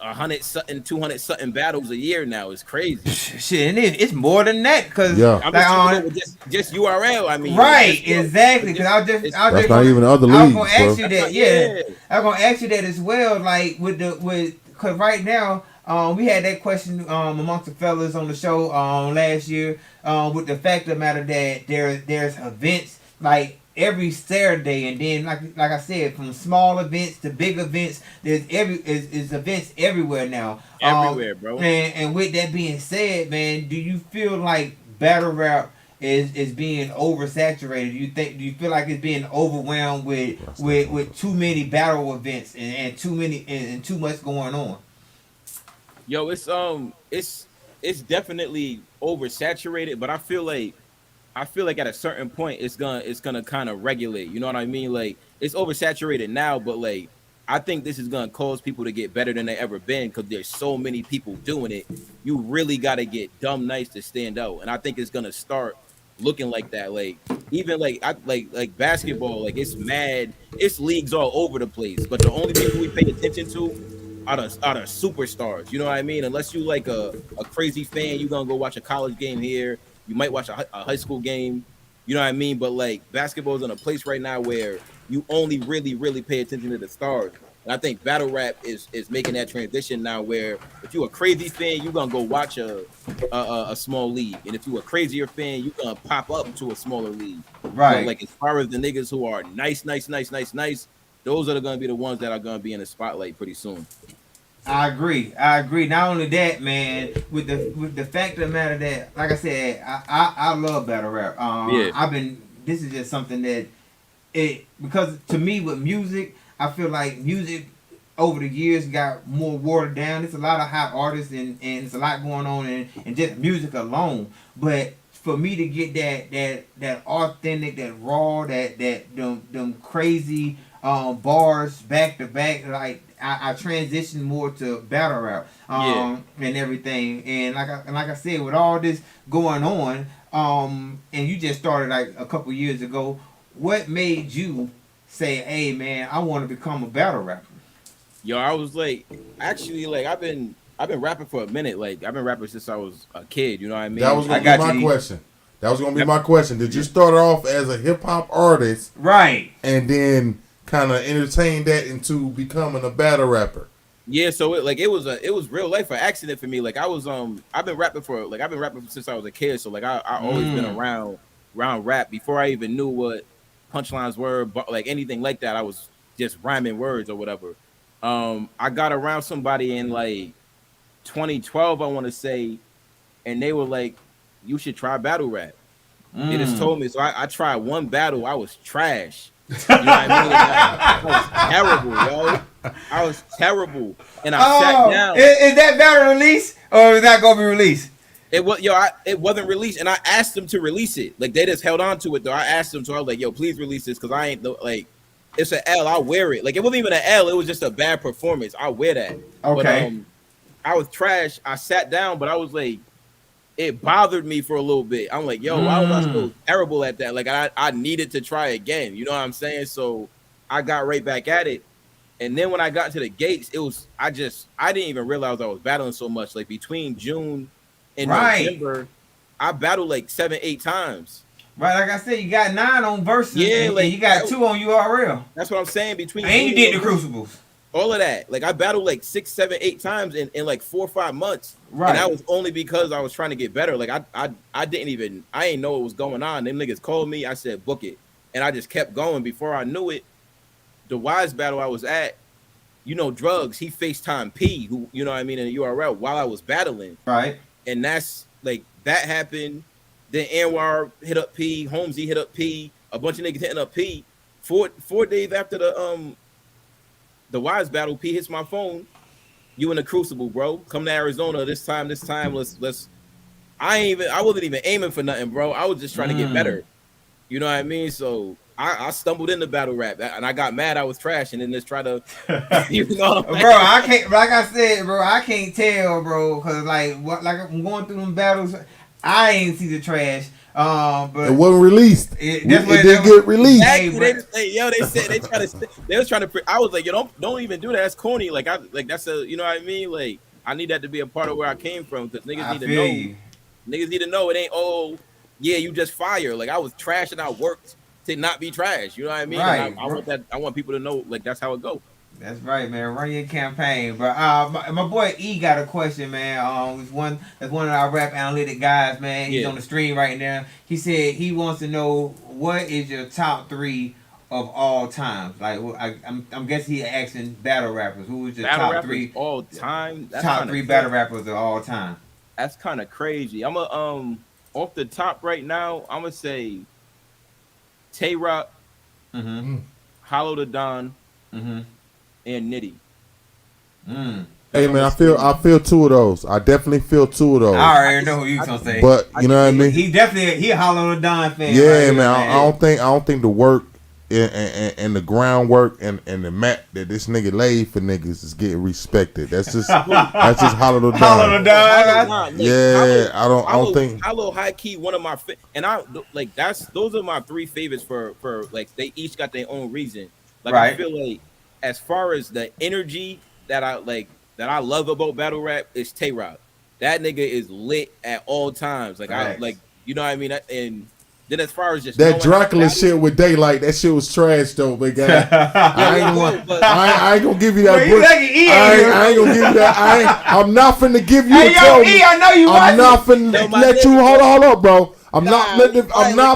100 something, 200 something battles a year now. It's crazy. Shit, and it's more than that because I'm just talking about just URL. I mean, right, exactly. Because that's not even other leagues. I was gonna ask you that. Yeah, I was gonna ask you that as well. Like because right now. We had that question amongst the fellas on the show last year with the fact of the matter that there's events like every Saturday, and then like I said, from small events to big events, there's events everywhere now. Everywhere, bro. And with that being said, man, do you feel like battle rap is being oversaturated? Do you feel like it's being overwhelmed with too many battle events and too many and too much going on? Yo, it's definitely oversaturated, but I feel like at a certain point it's gonna kind of regulate. You know what I mean? Like it's oversaturated now, but like I think this is gonna cause people to get better than they ever been because there's so many people doing it. You really gotta get dumb nice to stand out, and I think it's gonna start looking like that. Like even like basketball, like it's leagues all over the place, but the only people we pay attention to are the superstars. You know what I mean? Unless you like a crazy fan, you're gonna go watch a college game here. You might watch a high school game. You know what I mean? But like basketball is in a place right now where you only really pay attention to the stars. And I think battle rap is making that transition now where if you're a crazy fan, you're gonna go watch a small league. And if you're a crazier fan, you're gonna pop up to a smaller league. Right. So like as far as the niggas who are nice, those are gonna be the ones that are gonna be in the spotlight pretty soon. I agree. Not only that, man, with the fact of the matter that, like I said, I love battle rap. This is just something that because to me with music, I feel like music over the years got more watered down. There's a lot of hot artists and it's a lot going on and just music alone. But for me to get that authentic, that raw, them crazy bars back to back, like I transitioned more to battle rap and everything. And like I said, with all this going on, and you just started like a couple years ago, what made you say, "Hey man, I want to become a battle rapper"? Yo, I was like, actually, like I've been rapping for a minute. Like I've been rapping since I was a kid. You know what I mean? That was gonna be my question. That was gonna be my question. Did you start off as a hip hop artist, right, and then kind of entertain that into becoming a battle rapper? Yeah, so it was real life an accident for me. Like I was I've been rapping since I was a kid. So like I always been around rap before I even knew what punchlines were, but like anything like that. I was just rhyming words or whatever. I got around somebody in like 2012, I want to say, and they were like, "You should try battle rap." They just told me. So I tried one battle. I was trash. You know what I mean? I was terrible, yo. I was terrible, and I sat down. Is that battle released or is that gonna be released? It was, yo. It wasn't released, and I asked them to release it. Like they just held on to it, though. I asked them, so I was like, "Yo, please release this, because I ain't like, it's an L. I'll wear it. Like it wasn't even an L. It was just a bad performance. I'll wear that." Okay. But, I was trash. I sat down, but I was like, it bothered me for a little bit. I'm like, yo, why was I so terrible at that? Like I needed to try again. You know what I'm saying? So I got right back at it. And then when I got to the gates, it was I didn't even realize I was battling so much. Like between June and November, I battled like 7-8 times. Right, like I said, you got 9 on verses. Yeah, and like you got 2 on URL. That's what I'm saying. Between and you did the crucibles. All of that. Like I battled like 6, 7, 8 times in like 4 or 5 months. Right. And that was only because I was trying to get better. Like I didn't know what was going on. Them niggas called me. I said, book it. And I just kept going. Before I knew it, the Wise battle I was at, you know, Drugs, he FaceTime P, who, you know what I mean, in the URL while I was battling. Right. And that's like, that happened. Then Anwar hit up P, Holmesy hit up P, a bunch of niggas hitting up P. 4 days after the Wise battle, P hits my phone. You in the Crucible, bro. Come to Arizona this time. Let's. I wasn't even aiming for nothing, bro. I was just trying to get better. You know what I mean? So I stumbled into battle rap, and I got mad I was trash, and then just try to, you know, bro. I can't. Like I said, bro, I can't tell, bro, because like I'm going through them battles. I ain't see the trash. But it wasn't released. It didn't get released. Exactly. They said they was trying to. I was like, don't even do that. That's corny. Like that's a, you know what I mean? Like I need that to be a part of where I came from because niggas need to know. Niggas need to know it ain't you just fire. Like I was trash and I worked to not be trash. You know what I mean? Right. I want that. I want people to know like that's how it go. That's right, man. Run your campaign. But my boy E got a question, man. That's one of our rap analytic guys, man. He's on the stream right now. He said he wants to know what is your top 3 of all time. Like I'm guessing he asking battle rappers. Who is your top 3 all time? That's top 3 battle rappers of all time. That's kind of crazy. I'm off the top right now. I'm gonna say Tay Rock, Hollow the Don. And Nitty. Hey man, I feel 2 of those. I definitely feel 2 of those. I already know who you gonna say. But you know what I mean? He a Hollow the Don fan. Yeah, right, man. I don't think the work and the groundwork and the mat that this nigga laid for niggas is getting respected. That's just Hollow the Don. Hollow the Don. Yeah, I don't think Hollow high key one of my and I like those are my 3 favorites for like they each got their own reason. Like I feel like as far as the energy that I love about battle rap is Tay Rock. That nigga is lit at all times. Like I like, you know what I mean? And then as far as just that Dracula shit with Daylight, that shit was trash though, big guy. I ain't gonna give you that. I ain't gonna give you that. I'm not finna give you. I know you. I'm not finna let you. Hold up, bro. I'm not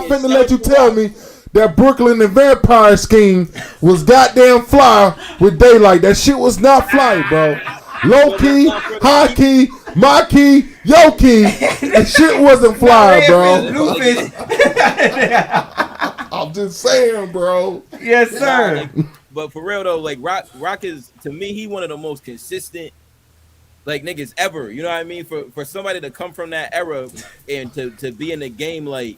finna let you tell me that Brooklyn and Vampire scheme was goddamn fly with Daylight. That shit was not fly, bro. Low key, high key, my key, yo key. That shit wasn't fly, bro. I'm just saying, bro. Yes, sir. But for real though, like Rock is, to me, he one of the most consistent like niggas ever. You know what I mean? For somebody to come from that era and to be in the game like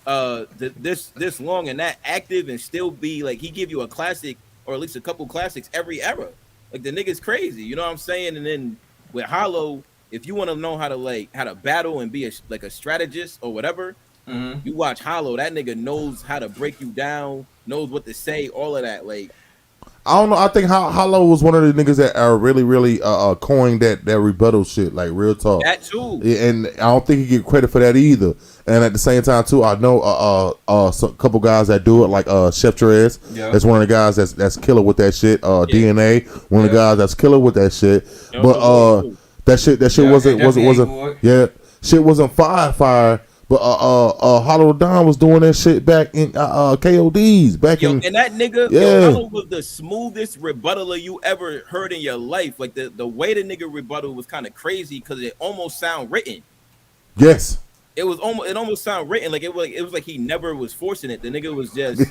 this long and that active and still be like, he give you a classic or at least a couple classics every era. Like the nigga's crazy, you know what I'm saying? And then with Hollow, if you want to know how to battle and be a strategist or whatever, you watch Hollow. That nigga knows how to break you down, knows what to say, all of that. Like I don't know. I think Hollow was one of the niggas that really coined that rebuttal shit, like real talk. That too. And I don't think he get credit for that either. And at the same time too, I know a couple guys that do it, like Chef Trez. That's one of the guys that's killer with that shit. DNA, one of the guys that's killer with that shit. But that shit wasn't shit wasn't fire. But Hollow Don was doing that shit back in KODs back in. And that nigga, Hollow was the smoothest rebuttaler you ever heard in your life. Like the way the nigga rebuttal was kind of crazy because it almost sound written. Yes. It almost sound written. Like it was like he never was forcing it. The nigga was just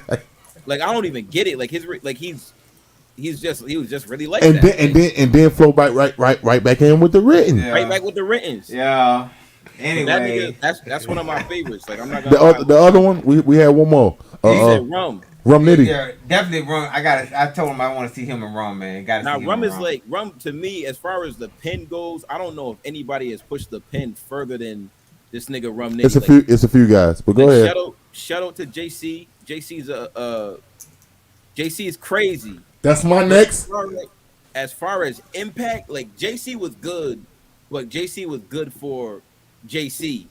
like, I don't even get it. Like he was just really like that. And then flow right back in with the written. Yeah. Right back with the writtens. Yeah. Anyway, that nigga, that's one of my favorites. Like I'm not gonna the other one we had one more. He said Rum Nitty. Yeah, definitely Rum. I told him I want to see him and Rum, man. Rum is like Rum to me as far as the pen goes. I don't know if anybody has pushed the pen further than this nigga Rum Nitty. It's a few guys, but go ahead. Shout out to JC. JC is crazy. That's my next. As far as impact, like JC was good, but JC was good for JC.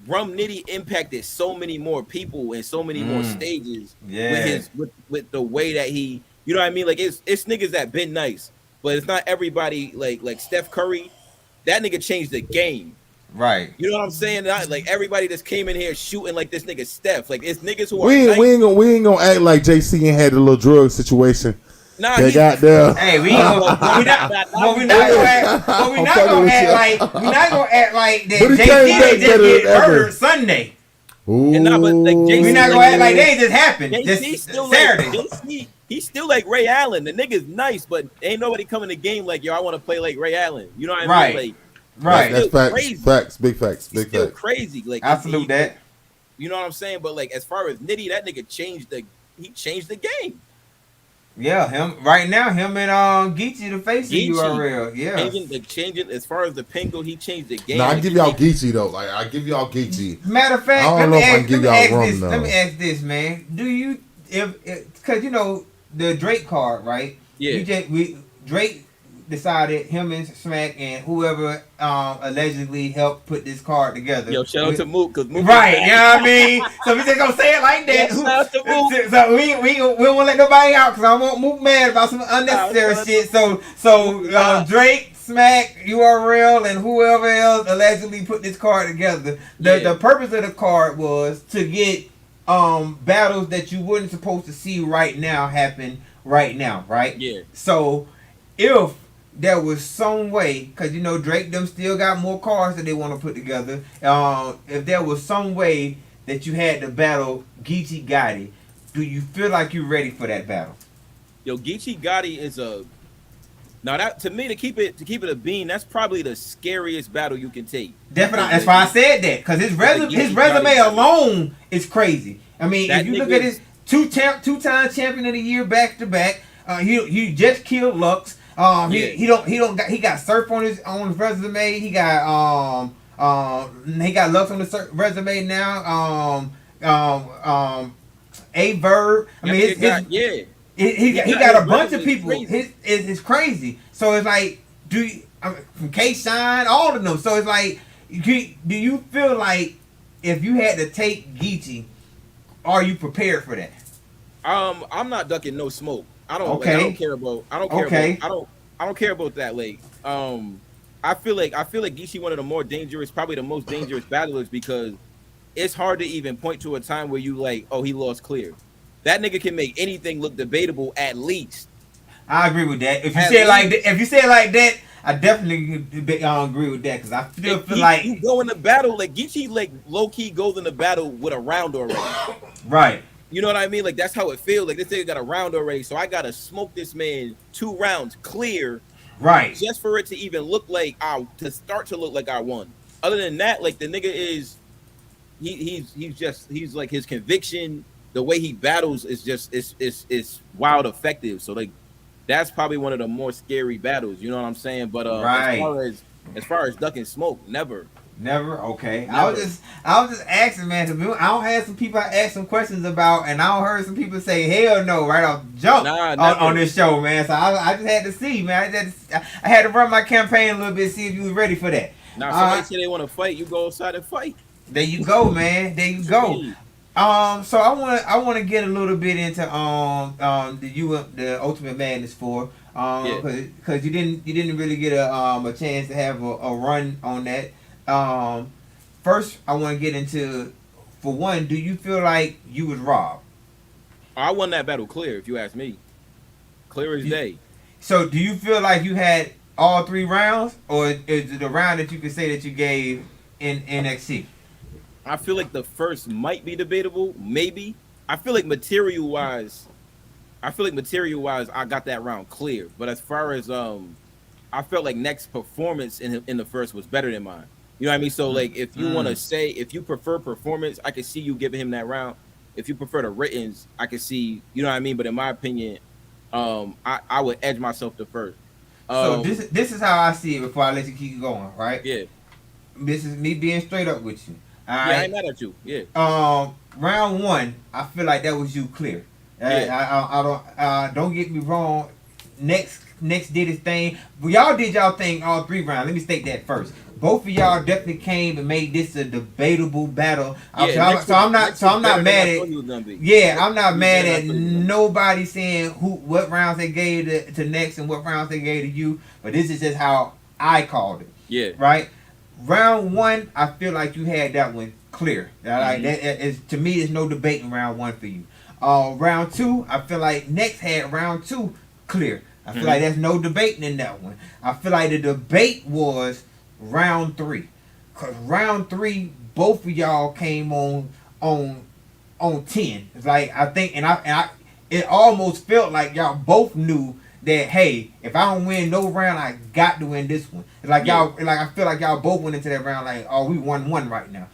Rum Nitty impacted so many more people and so many more stages with the way that he, you know what I mean? Like it's niggas that been nice, but it's not everybody like Steph Curry. That nigga changed the game. Right. You know what I'm saying? Like everybody just came in here shooting like this nigga Steph. Like it's niggas who we ain't gonna act like JC ain't had a little drug situation. Nah, they got there. Hey, we're not gonna act like that. JC just get murdered Sunday. Ooh. And but like JC, we're not gonna act like they just happened. JC still Saturday. He's still like Ray Allen. The nigga's nice, but ain't nobody coming to the game like, yo, I want to play like Ray Allen. You know what I mean? Like, right. That's facts. Crazy. Facts. Big facts. Big still facts. Crazy. Like I salute that. You know what I'm saying? But like as far as Nitty, that nigga changed the game. Yeah, him right now. Him and Geechee the face of URL. Yeah, changing as far as the Pingo, he changed the game. Now I give y'all Geechee though. Like I give y'all Geechee. Matter of fact, I don't know if I can give y'all rum though. Let me ask this, man. Do you because you know the Drake card, right? Yeah. Drake decided him and Smack and whoever allegedly helped put this card together. Yo, shout out to Mook, cause Mook right, you know what I mean? So we just gonna say it like that. Shout out to Mook. So we won't let nobody out because I won't Mook mad about some unnecessary shit. So Drake, Smack, URL, and whoever else allegedly put this card together. The purpose of the card was to get battles that you wouldn't supposed to see right now happen right now, right? Yeah. So if there was some way, because you know Drake them still got more cards that they want to put together. If there was some way that you had to battle Geechee Gotti, do you feel like you're ready for that battle? Yo, Geechee Gotti is now that to me to keep it a bean, that's probably the scariest battle you can take. Definitely, that's why I said that because his resume alone is crazy. I mean, if you look at his two-time champion of the year back to back, he just killed Lux. He got Surf on his resume. He got Lux on the resume now. A Verb. I mean, he got a bunch of people. It's crazy. So it's like, from K Shine, all of them. So it's like, do you feel like if you had to take Geechee, are you prepared for that? I'm not ducking no smoke. I don't care about that. Like, I feel like Geechee one of the more dangerous, probably the most dangerous battlers because it's hard to even point to a time where you like, oh, he lost clear. That nigga can make anything look debatable at least. I agree with that. If you say it like that, I definitely agree with that because I feel like you go in the battle like Geechee like low key goes in the battle with a round already. Right. You know what I mean? Like that's how it feels. Like this nigga got a round already, so I gotta smoke this man 2 rounds clear, right? Just for it to even look like I won. Other than that, like the nigga is, he's like his conviction, the way he battles is just it's wild effective. So like that's probably one of the more scary battles. You know what I'm saying? But right. as far as ducking smoke, never. Okay. Never. I was just asking, man. I don't have some people I asked some questions about, and I don't heard some people say hell no right off jump on this show, man. So I just had to see, man. I had to run my campaign a little bit, see if you was ready for that. Now somebody say they want to fight, you go outside and fight. There you go, man. There you go. So I want to get a little bit into the Ultimate Madness 4 because you didn't really get a chance to have a run on that. First, I want to get into, for one, do you feel like you was robbed? I won that battle clear, if you ask me. Clear as day. So, do you feel like you had all 3 rounds, or is it a round that you could say that you gave in NXT? I feel like the first might be debatable, maybe. I feel like material wise, I got that round clear. But as far as I felt like Next performance in the first was better than mine. You know what I mean? So like, if you want to say, if you prefer performance, I can see you giving him that round. If you prefer the writtens, I can see, you know what I mean? But in my opinion, I would edge myself to first. So this is how I see it before I let you keep going, right? Yeah. This is me being straight up with you. All right? Yeah, I ain't mad at you. Yeah. Round 1, I feel like that was you clear. I don't get me wrong. Next did his thing. But y'all did y'all thing all 3 rounds. Let me state that first. Both of y'all definitely came and made this a debatable battle. I'm not mad at nobody saying what rounds they gave to Next and what rounds they gave to you. But this is just how I called it. Yeah. Right. Round 1, I feel like you had that one clear. Like that is, to me, there's no debate in round 1 for you. Round 2, I feel like Next had round 2 clear. I feel like there's no debating in that one. I feel like the debate was round 3, cause round 3, both of y'all came on 10. It's like I think, and I it almost felt like y'all both knew that, hey, if I don't win no round, I got to win this one. It's like y'all, like I feel like y'all both went into that round like, oh, we won one right now.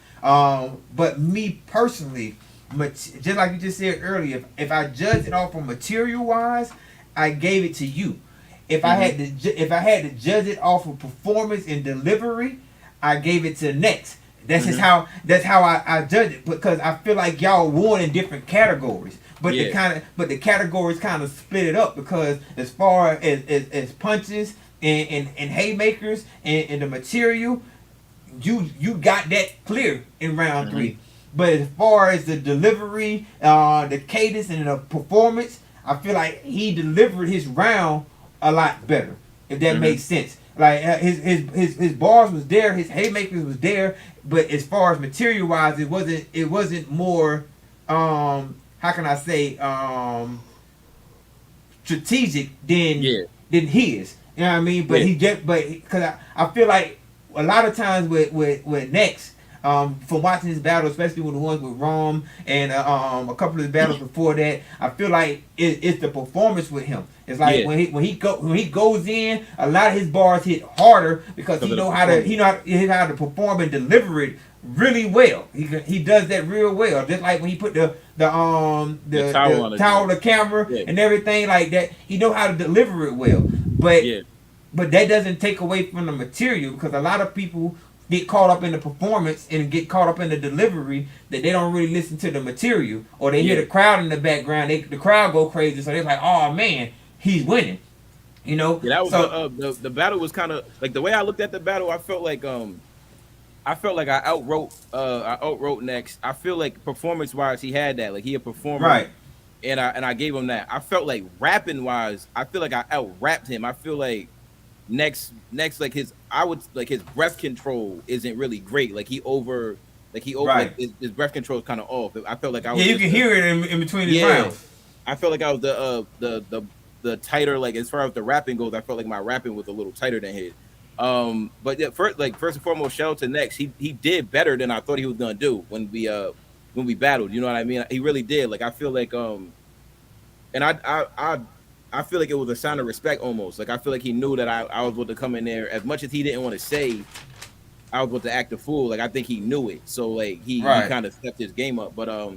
But me personally, just like you just said earlier, if I judge it off from material wise, I gave it to you. If I had to judge it off of performance and delivery, I gave it to Next. That's just how I judge it, because I feel like y'all won in different categories. But the categories kind of split it up, because as far as punches and haymakers and the material, you got that clear in round 3. But as far as the delivery, the cadence and the performance, I feel like he delivered his round a lot better, if that makes sense. Like his bars was there, his haymakers was there, but as far as material wise, it wasn't more how can I say strategic than his. You know what I mean? But because I feel like a lot of times with Next, from watching his battle, especially with the ones with Rom and a couple of the battles before that, I feel like it's the performance with him. It's like when he goes in, a lot of his bars hit harder because he know how to perform and deliver it really well. He does that real well. Just like when he put the towel on the camera and everything like that, he know how to deliver it well. But that doesn't take away from the material, because a lot of people get caught up in the performance and get caught up in the delivery that they don't really listen to the material, or they hear the crowd in the background. The crowd go crazy, so they're like, "Oh man, he's winning." You know. Yeah, that was the battle was kind of like, the way I looked at the battle. I felt like I outwrote Next. I feel like performance wise, he had that. Like, he a performer, right? And I gave him that. I felt like rapping wise, I feel like I out-rapped him. I feel like Next like his breath control isn't really great. Like he over right. like his breath control is kind of off. I felt like I was you can hear it in between his rounds. I felt like I was the tighter, like as far as the rapping goes. I felt like my rapping was a little tighter than his. But yeah, first and foremost, shout out to Next. He did better than I thought he was gonna do when we battled. You know what I mean? He really did. Like, I feel like and I feel like it was a sign of respect almost. Like, I feel like he knew that I was about to come in there. As much as he didn't want to say I was about to act a fool, like, I think he knew it. So like he kind of stepped his game up. But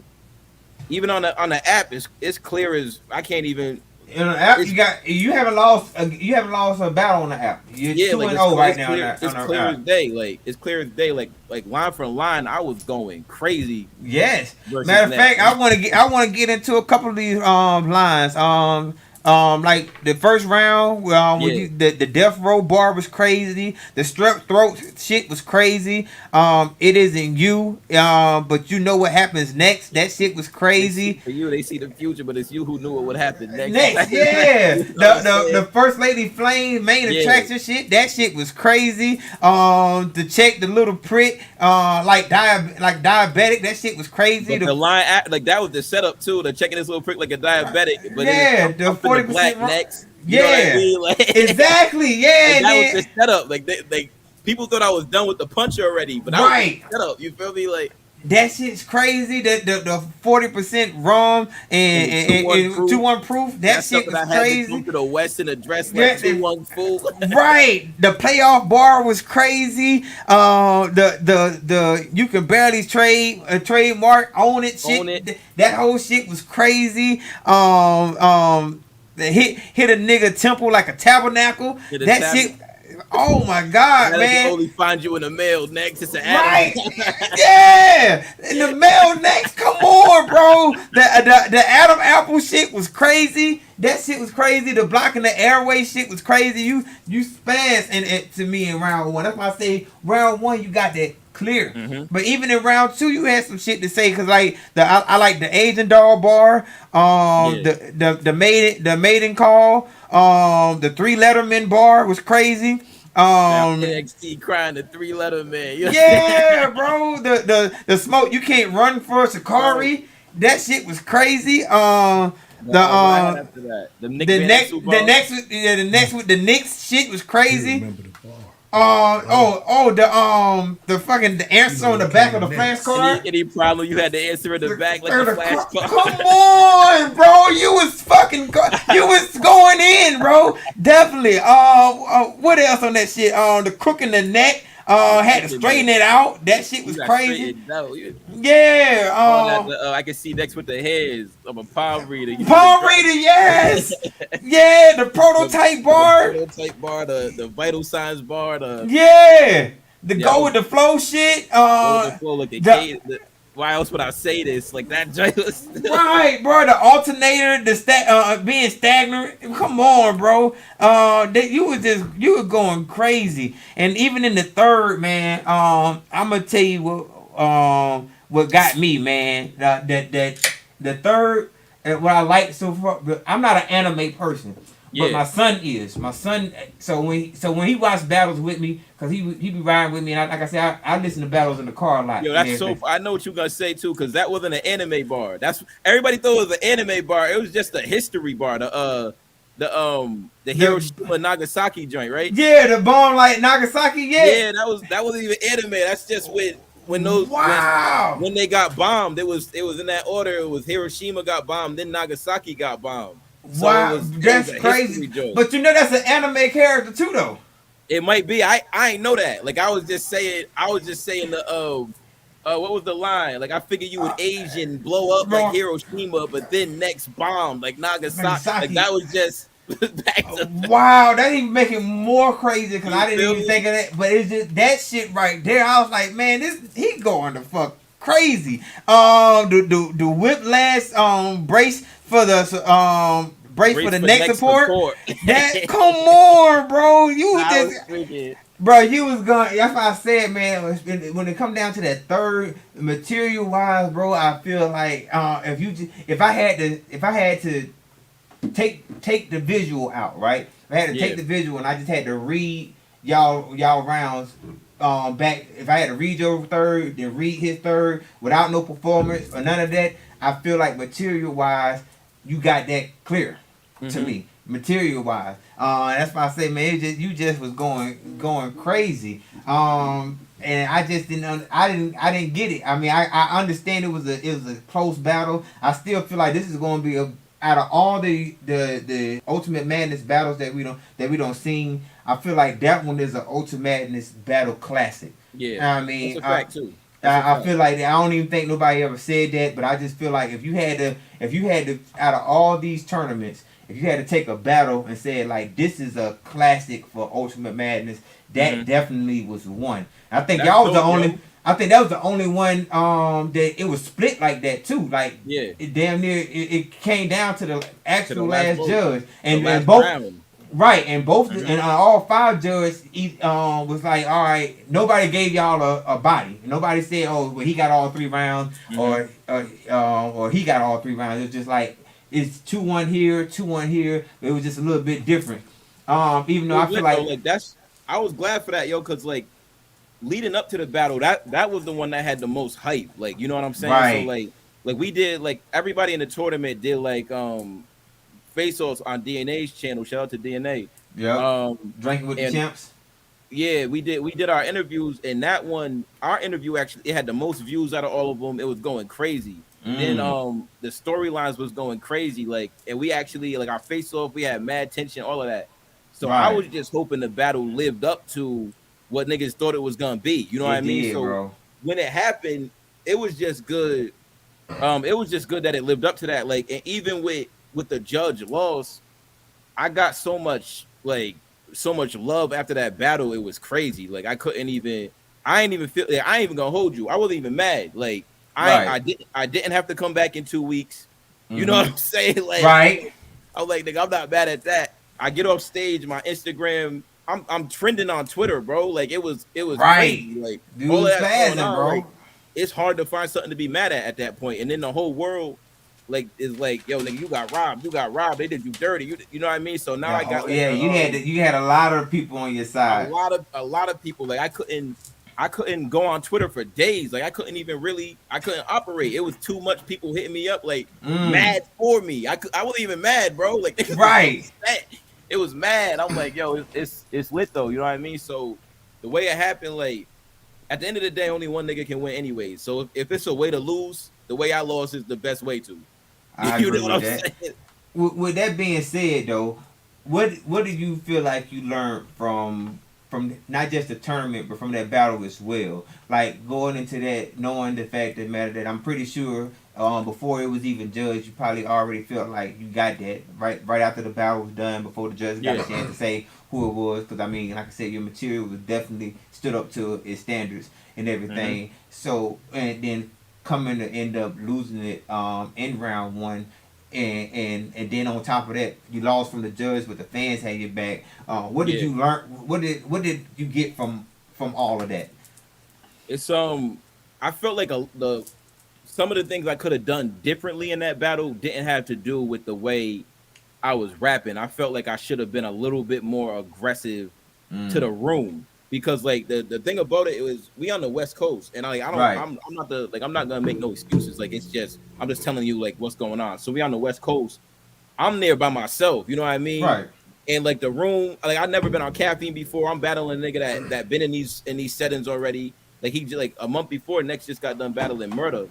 even on the app, it's clear as I can't even. In the app, you haven't lost a battle on the app. You're 2-0 right now. It's clear as day. Like, it's clear as day. Like line for line, I was going crazy. Yes. Matter of fact, I want to get into a couple of these lines. Like the first round, the death row bar was crazy. The strep throat shit was crazy. It isn't you, but you know what happens next. That shit was crazy. For you, they see the future, but it's you who knew what would happen next. Yeah. the first lady flame main attraction shit. That shit was crazy. To check the little prick, like diabetic. That shit was crazy. But the line, like, that was the setup too. The checking this little prick like a diabetic. But the 40% black necks. You know what I mean? Like, exactly. Yeah, like, that was the setup. Like people thought I was done with the punch already, but that was the setup. You feel me? Like, that shit's crazy. The 40% rum and 2-1 proof. That shit was crazy. Had to to the West in a dress like 2-1 fool. Right. The playoff bar was crazy. The you can barely trade a trademark own it shit. That whole shit was crazy. Hit a nigga temple like a tabernacle. Shit. Oh my God, man! Only find you in the mail next. It's an right. Yeah, in the mail next. Come on, bro. The Adam Apple shit was crazy. That shit was crazy. The blocking the airway shit was crazy. You spazzed it to me in round 1. That's why I say round 1 you got that clear. Mm-hmm. But even in round 2 you had some shit to say, because like I like the Asian doll bar, the maiden call, the 3-letterman bar was crazy. NXT crying the 3-letterman. Yeah, bro. The smoke, you can't run for Sakari. That shit was crazy. The next with the Knicks shit was crazy. The fucking answer on the back of the flashcard. Any problem you had to answer in the back like the flashcard. Come on, bro. You was going in, bro. Definitely. What else on that shit? The crook in the neck. Had to straighten it out. That shit was crazy. Yeah. I can see next with the hairs of a palm reader. Palm reader, yes. Yeah, the prototype bar. The prototype bar, the vital signs bar. Go with the flow shit. Why else would I say this? Like that joint was right, bro. The alternator, being stagnant. Come on, bro. You were going crazy. And even in the third, man. I'm gonna tell you what got me, man. The third, what I like so far. I'm not an anime person. But my son is. My son. So when he watched battles with me, cause he be riding with me, and like I said, I listen to battles in the car a lot. Yo, that's so. I know what you're gonna say too, cause that wasn't an anime bar. That's everybody thought it was an anime bar. It was just a history bar. The Hiroshima Nagasaki joint, right? Yeah, the bomb like Nagasaki. Yeah, that wasn't even anime. That's just when they got bombed. It was in that order. It was Hiroshima got bombed, then Nagasaki got bombed. So wow, that's crazy. But that's an anime character too, though. It might be. I ain't know that. Like I was just saying the what was the line? Like I figured you would Asian blow up like Hiroshima, but then next bomb like Nagasaki. Like that was just wow, that even make it more crazy because I didn't even think of that. But it's just that shit right there. I was like, man, he going to fuck crazy. The whiplash brace for the brace for the neck support. That come on, bro. You was going. That's why I said, man. When it come down to that third, material wise, bro, I feel like if I had to take the visual out, right? If I had to take the visual and I just had to read y'all rounds. Back if I had to read your third, then read his third without no performance or none of that, I feel like material wise, you got that clear to me. Material wise, that's why I say, man, you just was going crazy. And I just I didn't get it. I mean, I understand it was a close battle. I still feel like this is going to be out of all the Ultimate Madness battles that we don't see. I feel like that one is an Ultimate Madness battle classic. Yeah, I mean, that's a fact too. I feel like I don't even think nobody ever said that, but I just feel like if you had to, out of all these tournaments, if you had to take a battle and say like this is a classic for Ultimate Madness, that definitely was one. I think y'all was the only. I think that was the only one that it was split like that too. Like it damn near it came down to the actual last judge and both round. Right, and both and all five judges was like, all right, nobody gave y'all a body. Nobody said, oh, well, he got all 3 rounds or he got all 3 rounds. It's just like it's 2-1 here, 2-1 here. It was just a little bit different. Even though I feel like that's I was glad for that, yo, because like leading up to the battle, that was the one that had the most hype. Like, you know what I'm saying? Right. So like we did, like everybody in the tournament did like face-offs on DNA's channel. Shout out to DNA. Yeah. Drinking with the champs. Yeah, we did our interviews, and that one, our interview actually, it had the most views out of all of them. It was going crazy. Then the storylines was going crazy, like, and we actually, like, our face-off, we had mad tension, all of that. So I was just hoping the battle lived up to what niggas thought it was gonna be. You know what I mean? So when it happened, it was just good. It was just good that it lived up to that. Like, and even with the judge loss, I got so much love after that battle. It was crazy. Like I ain't even feel like, I ain't even gonna hold you. I wasn't even mad. Like I didn't have to come back in 2 weeks. You know what I'm saying? Like I was like, nigga, I'm not mad at that. I get off stage, my Instagram, I'm trending on Twitter, bro. Like it was crazy. Like dude, all of that going on, bro. Like, it's hard to find something to be mad at that point. And then the whole world like is like, yo, nigga, you got robbed. They did you dirty. You know what I mean? So now I got you had a lot of people on your side. A lot of people. Like I couldn't go on Twitter for days. Like I couldn't operate. It was too much people hitting me up like mad for me. I wasn't even mad, bro. Like it was mad. I'm like, yo, it's lit though. You know what I mean? So the way it happened, like at the end of the day, only one nigga can win anyway. So if it's a way to lose, the way I lost is the best way to. I agree with that. With that being said, though, what did you feel like you learned from from not just the tournament, but from that battle as well. Like going into that, knowing the fact that matter that I'm pretty sure before it was even judged, you probably already felt like you got that right after the battle was done, before the judge got a chance to say who it was. Because I mean, like I said, your material was definitely stood up to its standards and everything. So and then coming to end up losing it in round one. And then on top of that, you lost from the judge, but the fans had your back. What did you learn? What did you get from all of that? It's I felt like some of the things I could have done differently in that battle didn't have to do with the way I was rapping. I felt like I should have been a little bit more aggressive to the room, because like the thing about it was we on the West Coast, and I'm not gonna make no excuses. Like I'm just telling you like what's going on. So we on the West Coast. I'm there by myself. You know what I mean? Right. And like the room, like I've never been on caffeine before. I'm battling a nigga that been in these settings already. Like he like a month before, Next just got done battling Murder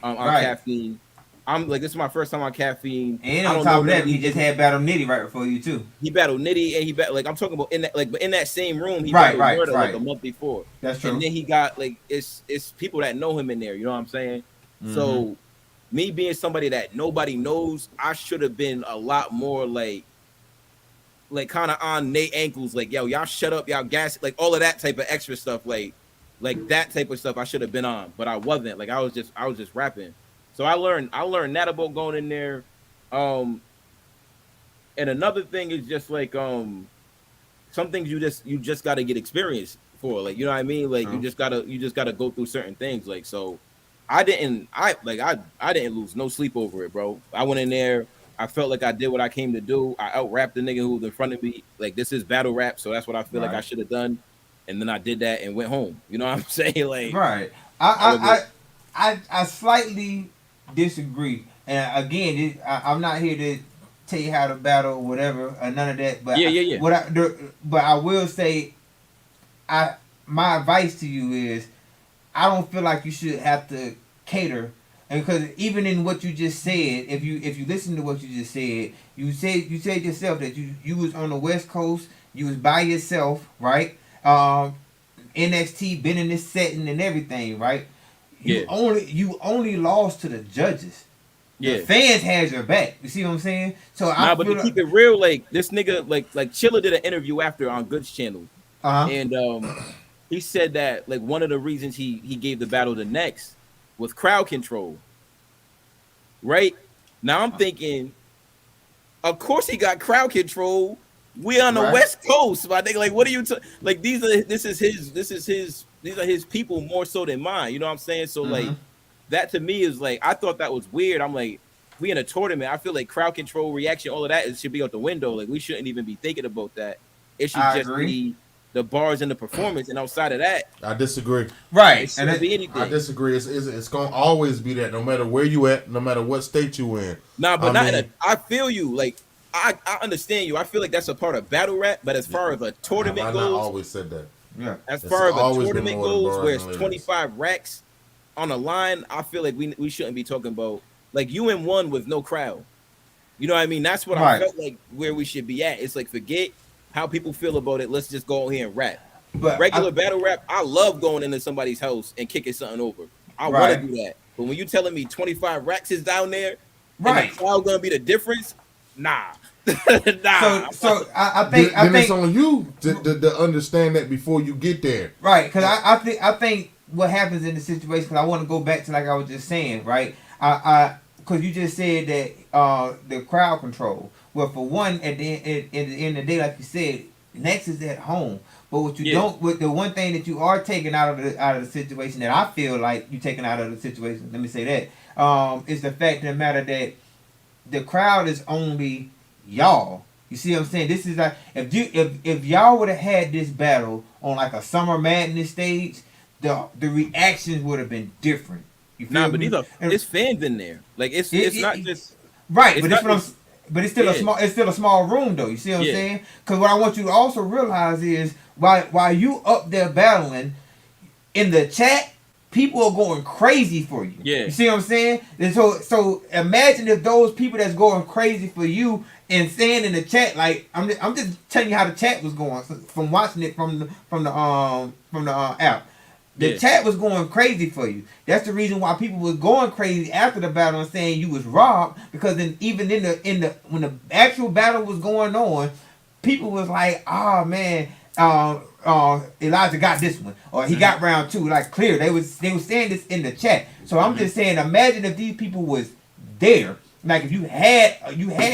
on caffeine. I'm like, this is my first time on caffeine. And on top of that, he just had battled Nitty right before you too. He battled Nitty, and he like I'm talking about in that but in that same room, he battled Murder like a month before. That's true. And then he got like it's people that know him in there. You know what I'm saying? So me being somebody that nobody knows, I should have been a lot more like kind of on Nate ankles, like yo, y'all shut up, y'all gas, like all of that type of extra stuff, like that type of stuff I should have been on, but I wasn't. Like I was just rapping. So I learned that about going in there. And another thing is just like some things you just got to get experience for, like, you know what I mean? Like you just got to go through certain things. Like, so I didn't lose no sleep over it, bro. I went in there, I felt like I did what I came to do. I out-rapped the nigga who was in front of me. Like, this is battle rap, so that's what I feel like I should have done. And then I did that and went home. You know what I'm saying? Like, right. I slightly disagree. And again, I'm not here to tell you how to battle or whatever, or none of that. But yeah. But I will say, my advice to you is, I don't feel like you should have to cater. And because even in what you just said, if you listen to what you just said, you said yourself that you was on the West Coast, you was by yourself, right? NXT been in this setting and everything, right? You only lost to the judges. The fans had your back. You see what I'm saying? So but to keep it real, like this nigga, like Chilla did an interview after on Good's channel, and he said that like one of the reasons he gave the battle to Next was crowd control. Right now, I'm thinking, of course he got crowd control. We on the West Coast, my nigga. Like, what are you like? These are his people more so than mine. You know what I'm saying? So like, that to me is like, I thought that was weird. I'm like, we in a tournament. I feel like crowd control, reaction, all of that, it should be out the window. Like, we shouldn't even be thinking about that. It should be the bars and the performance. And outside of that, I disagree. Right, it shouldn't be anything. I disagree. It's gonna always be that, no matter where you at, no matter what state you in. Nah, but I feel you. Like, I understand you. I feel like that's a part of battle rap. But as far as a tournament goes, I always said that. Yeah. As far as a tournament goes, where it's 25 racks on the line, I feel like we shouldn't be talking about like you in one with no crowd. You know what I mean? That's what I felt like where we should be at. It's like, forget how people feel about it. Let's just go out here and rap. But regular battle rap, I love going into somebody's house and kicking something over. I want to do that. But when you telling me 25 racks is down there, and the crowd gonna be the difference, nah. Nah. So I think it's on you to understand that before you get there. Right, because I think what happens in the situation, because I want to go back to like I was just saying, right? Because you just said that the crowd control. Well, for one, at the end of the day, like you said, Next is at home. But what you don't, with the one thing that you are taking out of the situation that I feel like you taking out of the situation, let me say that, is the fact of the matter that the crowd is only y'all. You see what I'm saying? This is like, if y'all would have had this battle on like a Summer Madness stage, the reactions would have been different. You feel me? But it's fans in there. Like it's not just right. But it's still a small room though. You see what I'm saying? Because what I want you to also realize is while you up there battling, in the chat people are going crazy for you. Yeah. You see what I'm saying? And so imagine if those people that's going crazy for you and saying in the chat, like I'm just telling you how the chat was going from watching it from the app. The chat was going crazy for you. That's the reason why people was going crazy after the battle and saying you was robbed, because even in the when the actual battle was going on, people was like, oh man, Elijah got this one, or he got round two. Like clear, they was saying this in the chat. So I'm just saying, imagine if these people was there. Like if you had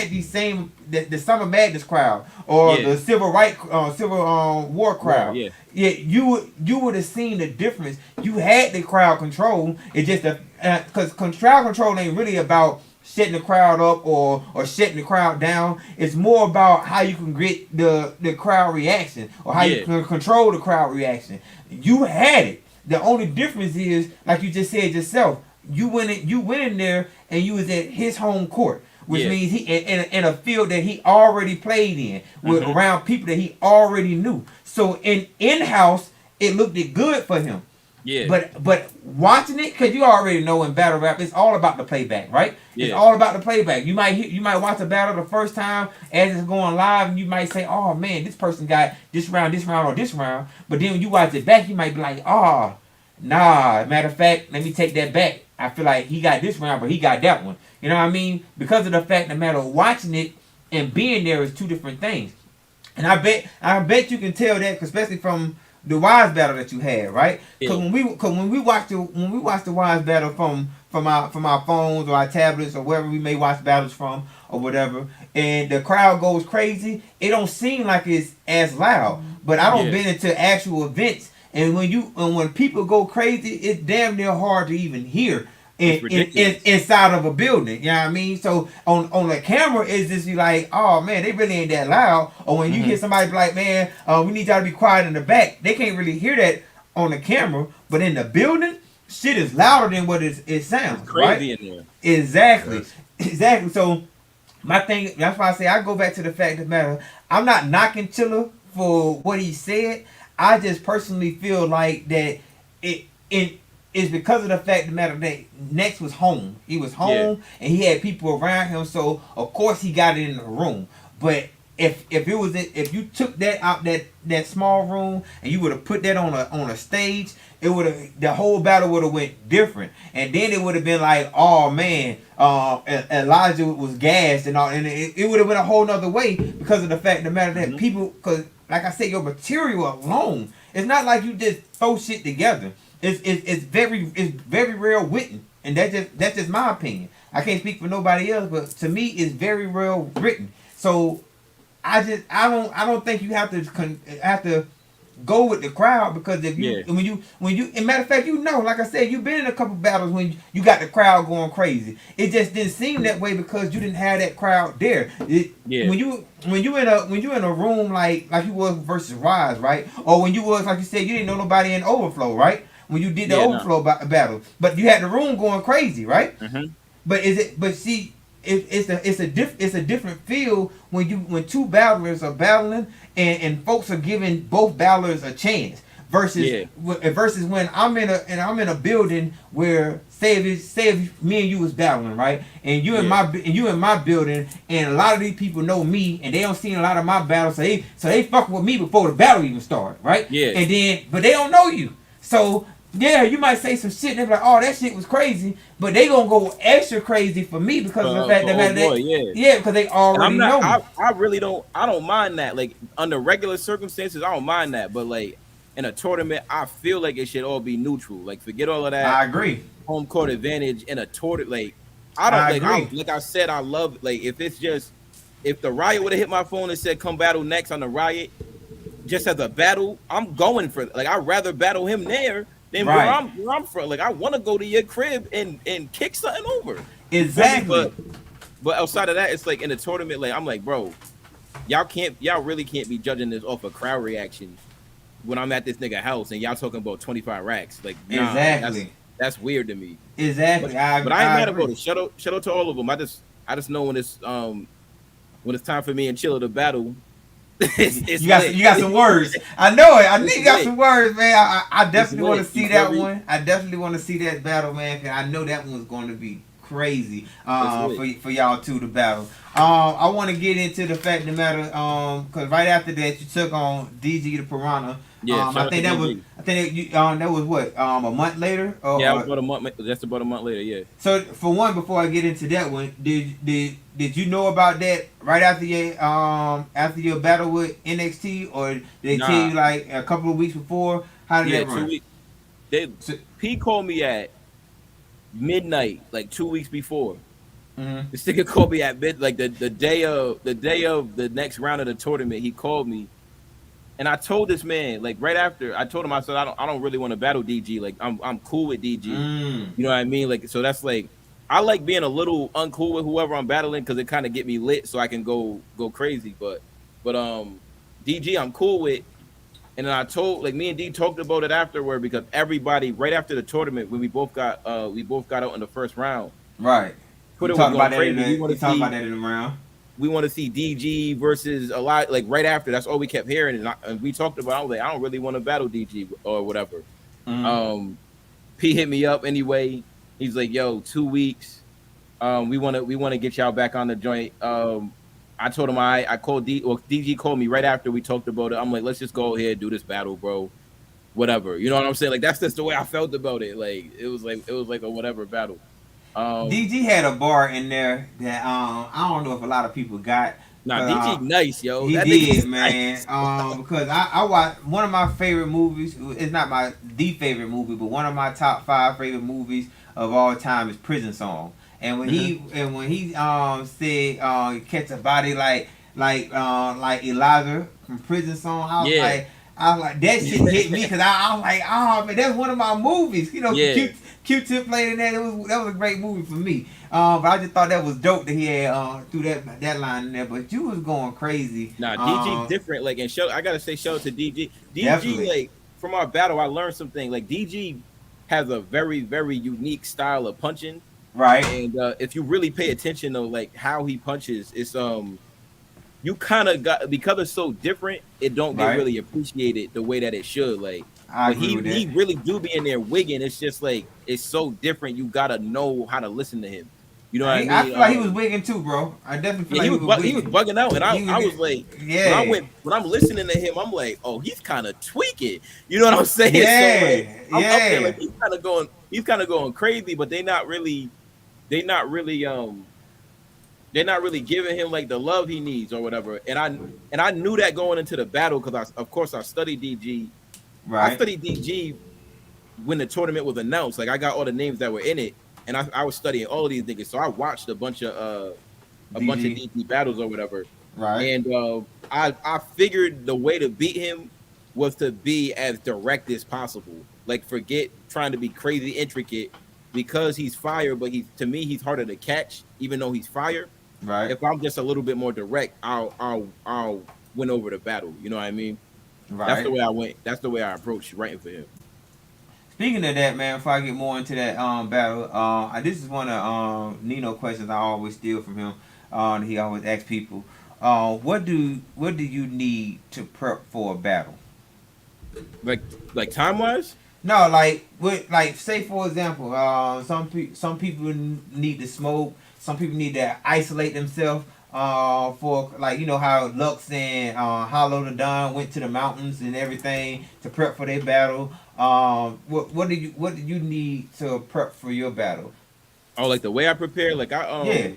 these same the Summer Madness crowd or the Civil War crowd, you would have seen the difference. You had the crowd control. It just because crowd control ain't really about shutting the crowd up or shutting the crowd down. It's more about how you can get the crowd reaction, or how you can control the crowd reaction. You had it. The only difference is, like you just said yourself, you went in there and you was at his home court, which means he in a field that he already played in, with around people that he already knew. So in-house, it looked good for him. Yeah. But watching it, because you already know in battle rap, it's all about the playback, right? Yeah. It's all about the playback. You might watch a battle the first time as it's going live, and you might say, oh man, this person got this round, or this round. But then when you watch it back, you might be like, oh, nah. Matter of fact, let me take that back. I feel like he got this round, but he got that one. You know what I mean? Because of the fact that matter of watching it and being there is two different things. And I bet you can tell that, especially from the Wise battle that you had, right? Because when we watch the Wise battle from our phones or our tablets or wherever we may watch battles from or whatever, and the crowd goes crazy, it don't seem like it's as loud. But I don't been into actual events. And when people go crazy, it's damn near hard to even hear inside of a building. You know what I mean? So on the camera, it's just like, oh man, they really ain't that loud. Or when you hear somebody be like, man, we need y'all to be quiet in the back, they can't really hear that on the camera. But in the building, shit is louder than what it sounds. It's crazy, right? In there. Exactly. So my thing, that's why I say I go back to the fact that matter. I'm not knocking Chilla for what he said. I just personally feel like that it is because of the fact the matter that Next was home. He was home and he had people around him, so of course he got it in the room. But if you took that out that small room and you would have put that on a stage, the whole battle would have went different. And then it would have been like, oh man, Elijah was gassed and all, and it would have went a whole nother way because of the fact the matter that people, because like I said, your material alone, it's not like you just throw shit together. It's very well written, and that's just my opinion. I can't speak for nobody else, but to me, it's very well written. So I don't think you have to go with the crowd, because if you when you and matter of fact, like I said, you've been in a couple battles when you got the crowd going crazy. It just didn't seem that way because you didn't have that crowd there. When you in a room like you was versus Wise, right? Or when you was, like you said, you didn't know nobody in Overflow, right? When you did the Overflow battle, but you had the room going crazy, right? But see, it's a different feel when two battlers are battling and folks are giving both battlers a chance versus when I'm in a building where say if me and you was battling, right, and you in my building, and a lot of these people know me and they don't see a lot of my battles, so they fuck with me before the battle even started, right? And then but they don't know you, so. Yeah, you might say some shit and they're like, oh, that shit was crazy, but they gonna go extra crazy for me because of the fact that because they already know me. I don't mind that. Like under regular circumstances, I don't mind that, but like in a tournament, I feel like it should all be neutral. Like forget all of that. I agree. Home court advantage in a tournament. Like I don't like I said, I love like if the Riot would have hit my phone and said come battle next on the Riot, just as a battle, I'm going for like I'd rather battle him there. Then where I'm from, like I want to go to your crib and kick something over. Exactly. But outside of that, it's like in a tournament, like I'm like, bro, y'all really can't be judging this off of crowd reaction when I'm at this nigga house and y'all talking about 25 racks. Like, nah, exactly. That's weird to me. Exactly. But I ain't mad about it. Shout out to all of them. I just know when it's time for me and Chilla to battle, It's you got lit. you got some words. I know it. I think you got lit. some words, man. I definitely want to lit. see You that feel me? one. I definitely want to see that battle, man. Cause I know that one's going to be crazy. For y'all two to battle. I want to get into the fact of the matter. Cause right after that you took on DG the Piranha. Yeah, I think that was. I think you. That was what. A month later. Yeah, about a month. That's about a month later. Yeah. So for one, before I get into that one, did you know about that right after your battle with NXT, or did they tell you like a couple of weeks before? How did that run? 2 weeks. He called me at midnight, like 2 weeks before. Mm-hmm. This nigga called me at like the day of the next round of the tournament. He called me, and I told this man like right after. I told him, I said I don't really want to battle DG. Like I'm cool with DG. You know what I mean? Like so that's like I like being a little uncool with whoever I'm battling because it kind of get me lit so I can go crazy. But DG I'm cool with. And then I told, like, me and D talked about it afterward because everybody, right after the tournament, when we both got out in the first round. Right. Twitter was going crazy. We want to see DG versus a lot, like, right after. That's all we kept hearing. And we talked about, I was like, I don't really want to battle DG or whatever. P hit me up anyway. He's like, yo, 2 weeks. We want to get y'all back on the joint. I told him I called DG called me right after we talked about it. I'm like, let's just go ahead and do this battle, bro. Whatever. You know what I'm saying? Like that's just the way I felt about it. Like it was like a whatever battle. DG had a bar in there that I don't know if a lot of people got. Nah, DG nice, yo. He that did, man. Nice. Because I watched one of my favorite movies. It's not the favorite movie, but one of my top 5 favorite movies of all time is Prison Song. And when he said catch a body like Elijah from Prison Song, I was like that shit hit me because I was like, oh man, that's one of my movies. You know, Q-Tip played in that. That was a great movie for me. But I just thought that was dope that he had threw that line in there. But you was going crazy. Nah, DG different. Like and I gotta say shout out to DG. DG definitely. Like from our battle, I learned something. Like DG has a very very unique style of punching. Right. And if you really pay attention to like how he punches, it's you kind of got because it's so different, it don't get really appreciated the way that it should. Like he really do be in there wigging. It's just like it's so different. You gotta know how to listen to him. You know what I mean? I feel like he was wigging too, bro. I definitely feel like he was bugging out, and I was like, when I'm listening to him, I'm like, oh, he's kind of tweaking. You know what I'm saying? Yeah, so, like, I'm up there, like, he's kind of going crazy, but they're not really giving him like the love he needs or whatever. And I knew that going into the battle because I studied DG. Right. I studied DG when the tournament was announced. Like I got all the names that were in it, and I was studying all of these niggas. So I watched a bunch of DG battles or whatever. Right. And I figured the way to beat him was to be as direct as possible. Like forget trying to be crazy intricate. Because he's fire, but to me he's harder to catch, even though he's fire. Right. If I'm just a little bit more direct, I'll win over the battle. You know what I mean? Right. That's the way I went. That's the way I approached writing for him. Speaking of that, man, before I get more into that battle, this is one of Nino questions I always steal from him. He always asks people, what do you need to prep for a battle? Like time wise? No, say for example, some people need to smoke. Some people need to isolate themselves. For like how Lux and Hollow the Don went to the mountains and everything to prep for their battle. What do you need to prep for your battle? Oh, like the way I prepare, like yeah.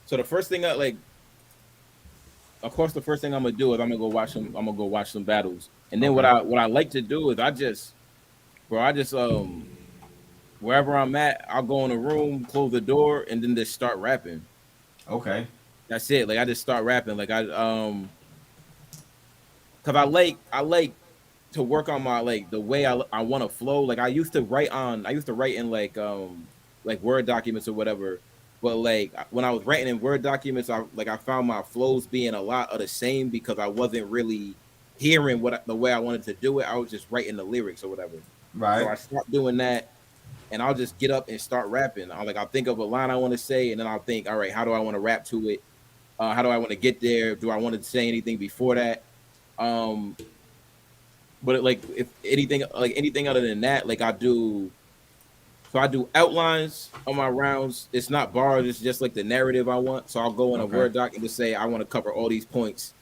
So the first thing of course, the first thing I'm gonna do is I'm gonna go watch some battles, and then what I like to do is I just wherever I'm at, I'll go in a room, close the door, and then just start rapping. Okay. That's it. Like I just start rapping. Like because I like to work on my the way I want to flow. Like I used to write in like Word documents or whatever. But like when I was writing in Word documents, I found my flows being a lot of the same because I wasn't really hearing the way I wanted to do it. I was just writing the lyrics or whatever. Right. So I stopped doing that, and I'll just get up and start rapping. I'll think of a line I want to say, and then I'll think, all right, how do I want to rap to it? How do I want to get there? Do I want to say anything before that? But like if anything other than that, like I do outlines on my rounds. It's not bars, it's just like the narrative I want. So I'll go in a Word doc and just say I want to cover all these points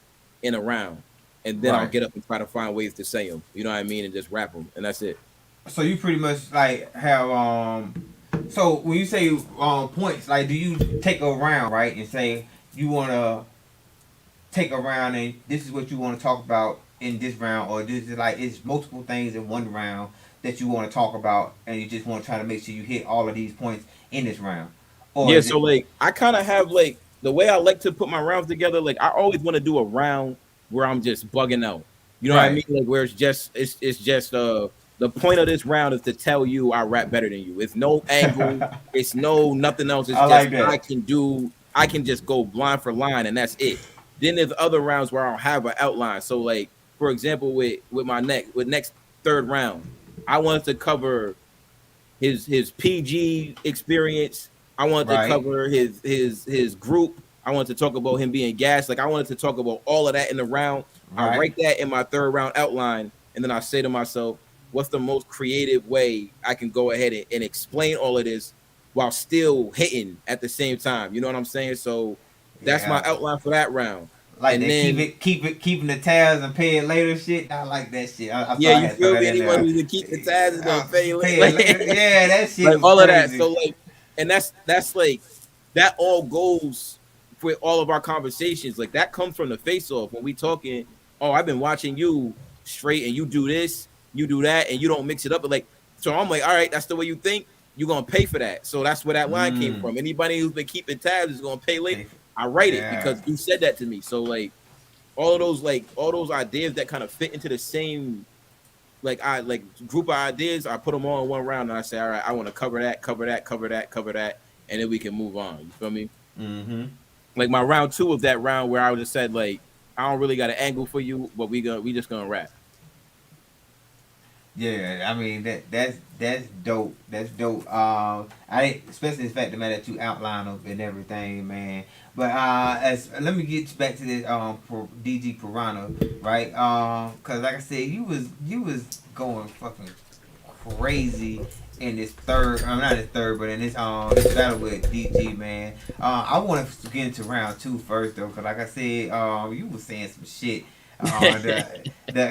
in a round. And then I'll get up and try to find ways to say them. You know what I mean? And just rap them. And that's it. So you pretty much like have so when you say points, like do you take a round, right, and say you want to take a round and this is what you want to talk about in this round, or this is like it's multiple things in one round that you want to talk about, and you just want to try to make sure you hit all of these points in this round? Or yeah, so like I kind of have like the way I like to put my rounds together. Like I always want to do a round where I'm just bugging out. You know what I mean? Like where it's just the point of this round is to tell you I rap better than you. It's no angle. It's no nothing else. It's I can just go line for line and that's it. Then there's other rounds where I'll have an outline. So like for example with next third round, I wanted to cover his PG experience. I wanted to cover his group. I wanted to talk about him being gassed. Like I wanted to talk about all of that in the round. I write that in my third round outline, and then I say to myself, what's the most creative way I can go ahead and explain all of this while still hitting at the same time? You know what I'm saying? So that's my outline for that round. Like and then, keeping the tabs and pay it later shit. I like that shit. You feel me? Anyone who can keep the tabs is gonna pay it later. Yeah, that shit. Like all crazy. Of that. So like, and that's like that all goes with all of our conversations. Like that comes from the face off when we talking. Oh, I've been watching you straight, and you do this, you do that, and you don't mix it up. But like, so I'm like, all right, that's the way you think. You're gonna pay for that. So that's where that line came from. Anybody who's been keeping tabs is gonna pay later. I write it because you said that to me. So like all those ideas that kind of fit into the same group of ideas, I put them all in one round and I say, all right, I want to cover that, and then we can move on. You feel me? Mm-hmm. Like my round 2 of that round where I just said like I don't really got an angle for you, but we just gonna rap. Yeah, I mean that's dope. That's dope. Especially the fact that you outline them and everything, man. But let me get back to this DG Piranha, right? Cause like I said, you was going fucking crazy in this third. I'm not this third, but in this battle with DG, man. I want to get into round 2 first though, cause like I said, you was saying some shit. Like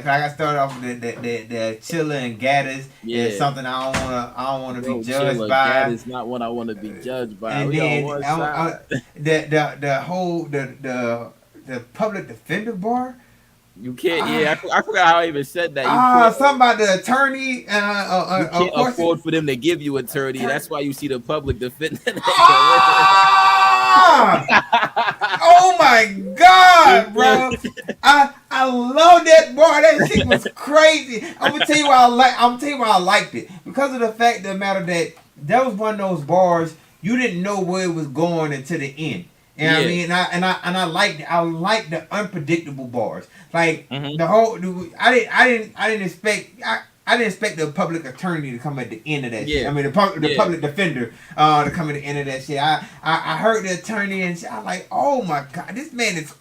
I started off with the Chilla and Gaddis is something I don't want to be judged Chilla, by. Gaddis not one I want to be judged by. And then the public defender bar. You can't. I forgot how I even said that. Something about the attorney. You can't afford for them to give you attorney. That's why you see the public defender. Oh my God, bro! I love that bar. That shit was crazy. I'm gonna tell you why I liked it, because of the fact of the matter that was one of those bars you didn't know where it was going until the end. You know what I mean? And I liked the unpredictable bars. Like the whole I didn't expect the public attorney to come at the end of that shit. I mean the public defender to come at the end of that shit. I heard the attorney and shit. I'm like, oh my God, this man is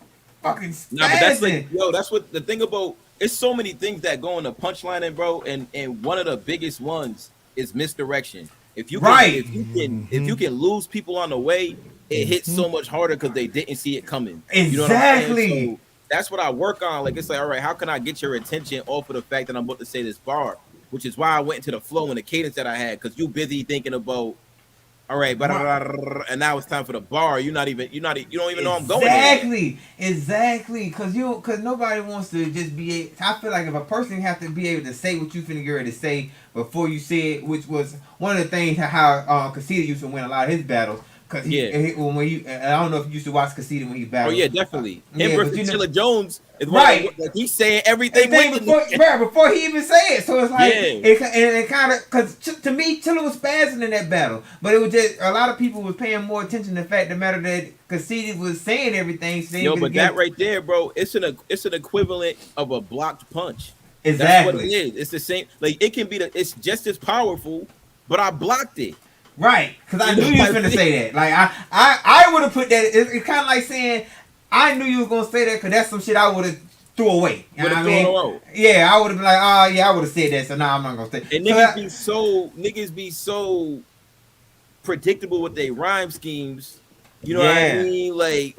fucking spazzing. No, but that's like, that's what the thing about. It's so many things that go in the punchline, bro, and one of the biggest ones is misdirection. If you can lose people on the way, it hits so much harder because they didn't see it coming. Exactly. You know what I'm saying? So that's what I work on. Like it's like, all right, how can I get your attention off of the fact that I'm about to say this bar? Which is why I went into the flow and the cadence that I had, because you busy thinking about, all right, and now it's time for the bar. You don't even know I'm going there. Exactly. Because nobody wants to just be. I feel like if a person have to be able to say what you finna get ready to say before you say it, which was one of the things how Casita used to win a lot of his battles. Cause I don't know if you used to watch Casita when he battled. Oh yeah, definitely. Him versus Chilla Jones is like he's saying everything before he even say it. So it's like it kind of, because to me Chilla was spazzing in that battle, but it was just a lot of people was paying more attention to the fact the matter that Casita was saying everything. So but that right there, bro, it's an equivalent of a blocked punch. Exactly. That's what it is. It's the same. Like it can be it's just as powerful, but I blocked it. Right, because I knew you was gonna say that. Like I would have put that. It's kind of like saying I knew you was gonna say that because that's some shit I would have threw away. You know what I mean? Away. Yeah, I would have been like, oh yeah, I would have said that. So now I'm not gonna say. And niggas be so predictable with their rhyme schemes. You know what I mean? Like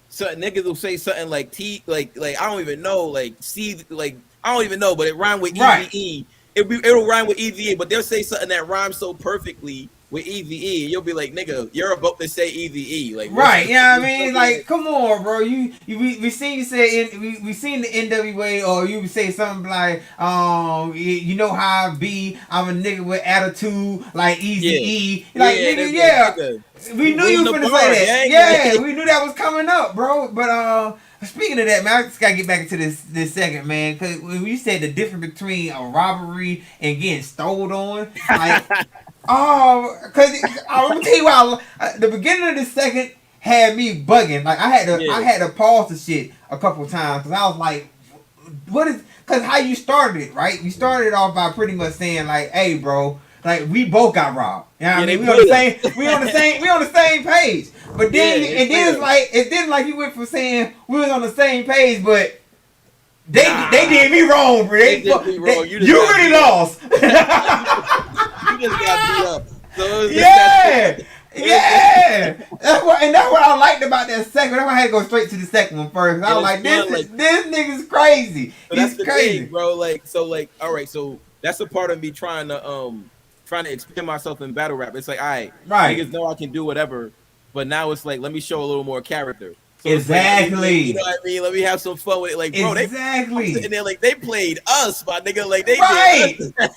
certain niggas will say something like T, like I don't even know, like C, like I don't even know, but it rhyme with EVE. It'll rhyme with EVE, but they'll say something that rhymes so perfectly with EVE, and you'll be like, nigga, you're about to say EVE, like right? Yeah, you know what I mean, like, come on, bro. We seen you say we seen the NWA, or you say something like, you know how I be. I'm a nigga with attitude, like Eazy-E, like nigga. We knew you was finna say that. Yeah, we knew that was coming up, bro. But speaking of that, man, I just gotta get back into this second, man, because when you said the difference between a robbery and getting stole on, like, because I'm gonna tell you why. The beginning of the second had me bugging. Like I had to pause the shit a couple of times because I was like, what is? Because how you started it, right? You started it off by pretty much saying like, hey, bro. Like we both got robbed. You know what I mean? We on the same page. But then it didn't like you went from saying we was on the same page, but they did me wrong, bro. You really lost. You just got beat up. So yeah. That's what I liked about that second. That's why I had to go straight to the second one first. I was like, this nigga's crazy. He's crazy, thing, bro. All right, so that's a part of me trying to expand myself in battle rap. It's like, all right, niggas know I can do whatever, but now it's like, let me show a little more character. So exactly. Like, you know what I mean? Let me have some fun with it. Like, bro, exactly. And they're like, they played us, my nigga. Like, they did us.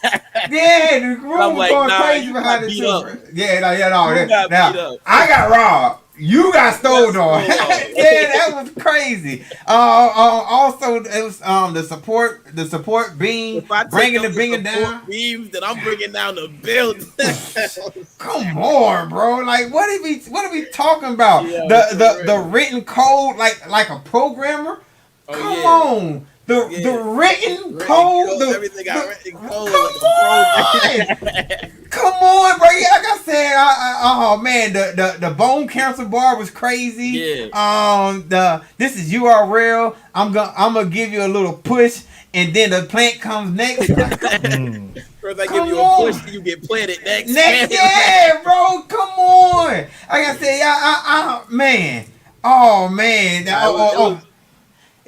Yeah, the room was going crazy behind the two. Yeah, no. I got robbed. You got stolen on. Yeah, that was crazy. Also, it was the support beam, bringing down. Beams that I'm bringing down the building. Come on, bro. Like, what are we talking about? Yeah, the written code, like a programmer. Come on. The written code, everything I written code. Come on, bro. Like I said, oh man, the bone cancer bar was crazy. Yeah. This is URL. I'm gonna give you a little push, and then the plant comes next. First I give you a push, you get planted next. Yeah, bro. Come on. Like I said, man. Oh man.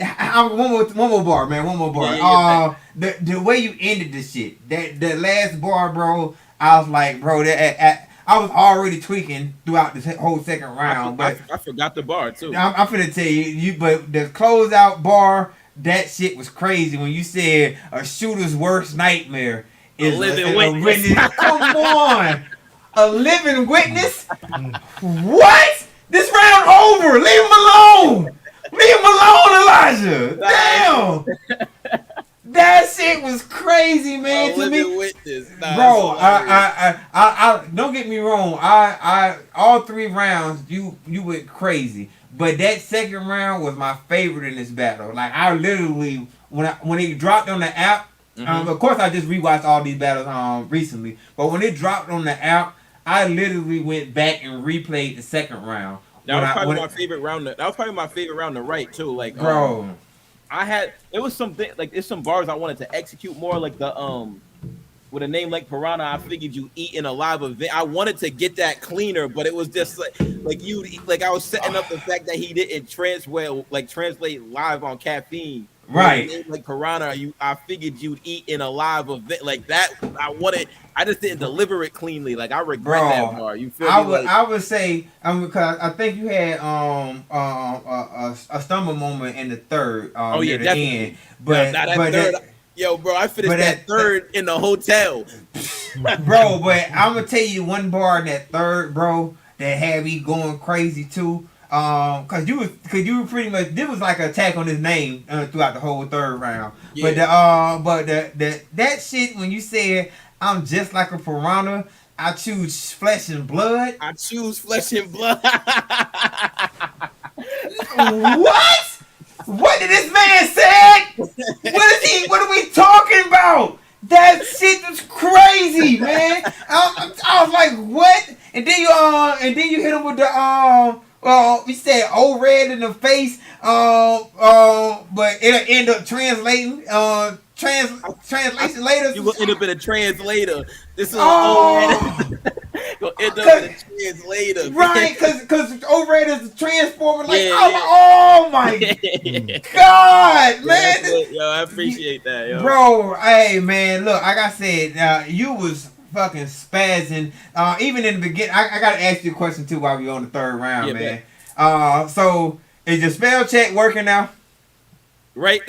One more bar, man. One more bar. Yeah, the way you ended the shit, the last bar, bro. I was like, bro, I was already tweaking throughout the whole second round, but I forgot the bar too. I'm finna tell you, but the closeout bar, that shit was crazy when you said a shooter's worst nightmare is a living witness. Come on, a living witness. What? This round over. Leave him alone. Leave him alone, Elijah. Damn. That shit was crazy, man. To me, bro. I don't get me wrong. I all 3 rounds you went crazy, but that second round was my favorite in this battle. Like I literally when it dropped on the app. Of course, I just rewatched all these battles recently, but when it dropped on the app, I literally went back and replayed the second round. That was probably my favorite round. That was probably my favorite round to write too. Like, bro, it's some bars I wanted to execute more. Like with a name like Piranha, I figured you eat in a live event. I wanted to get that cleaner, but it was just like I was setting up the fact that he didn't translate live on caffeine. Right. Like Piranha, I figured you'd eat in a live event like that. I just didn't deliver it cleanly. Like I regret that bar. You feel me? I would say because I think you had a stumble moment in the third. Near the end. But third. Yo, bro, I finished that third in the hotel. Bro, but I'm gonna tell you one bar in that third, bro, that had me going crazy too. Cause you were pretty much, this was like an attack on his name throughout the whole third round. Yeah. But that shit when you said I'm just like a piranha, I choose flesh and blood. I choose flesh and blood. What? What did this man say? What are we talking about? That shit was crazy, man. I was like, what? And then you hit him with We said old red in the face. But it'll end up translating. Translation later. You gonna end up in a translator. This is Oh, gonna end up in a translator. right? Because old red is a transformer. Like, Yeah, oh my God, man. Yo, I appreciate that, yo. Bro, hey man, look, like I said, you was fucking spazzing. Even in the beginning, I gotta ask you a question too while we on the third round, man. So is your spell check working now? Right.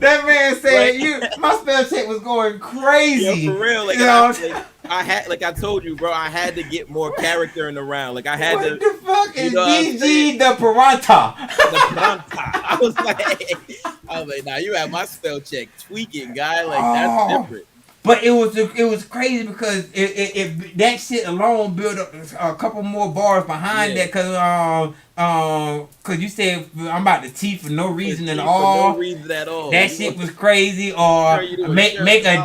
That man said my spell check was going crazy. Yo, for real, like, I told you, bro, I had to get more character in the round. Like I had what to. What the fuck is DG the Piranha? The Piranha. I was like, nah, you have my spell check tweaking, guy. Like that's different. But it was crazy because it that shit alone built up a couple more bars behind that cause you said I'm about to T for no reason at all. No reason at all. That shit was crazy. Or make a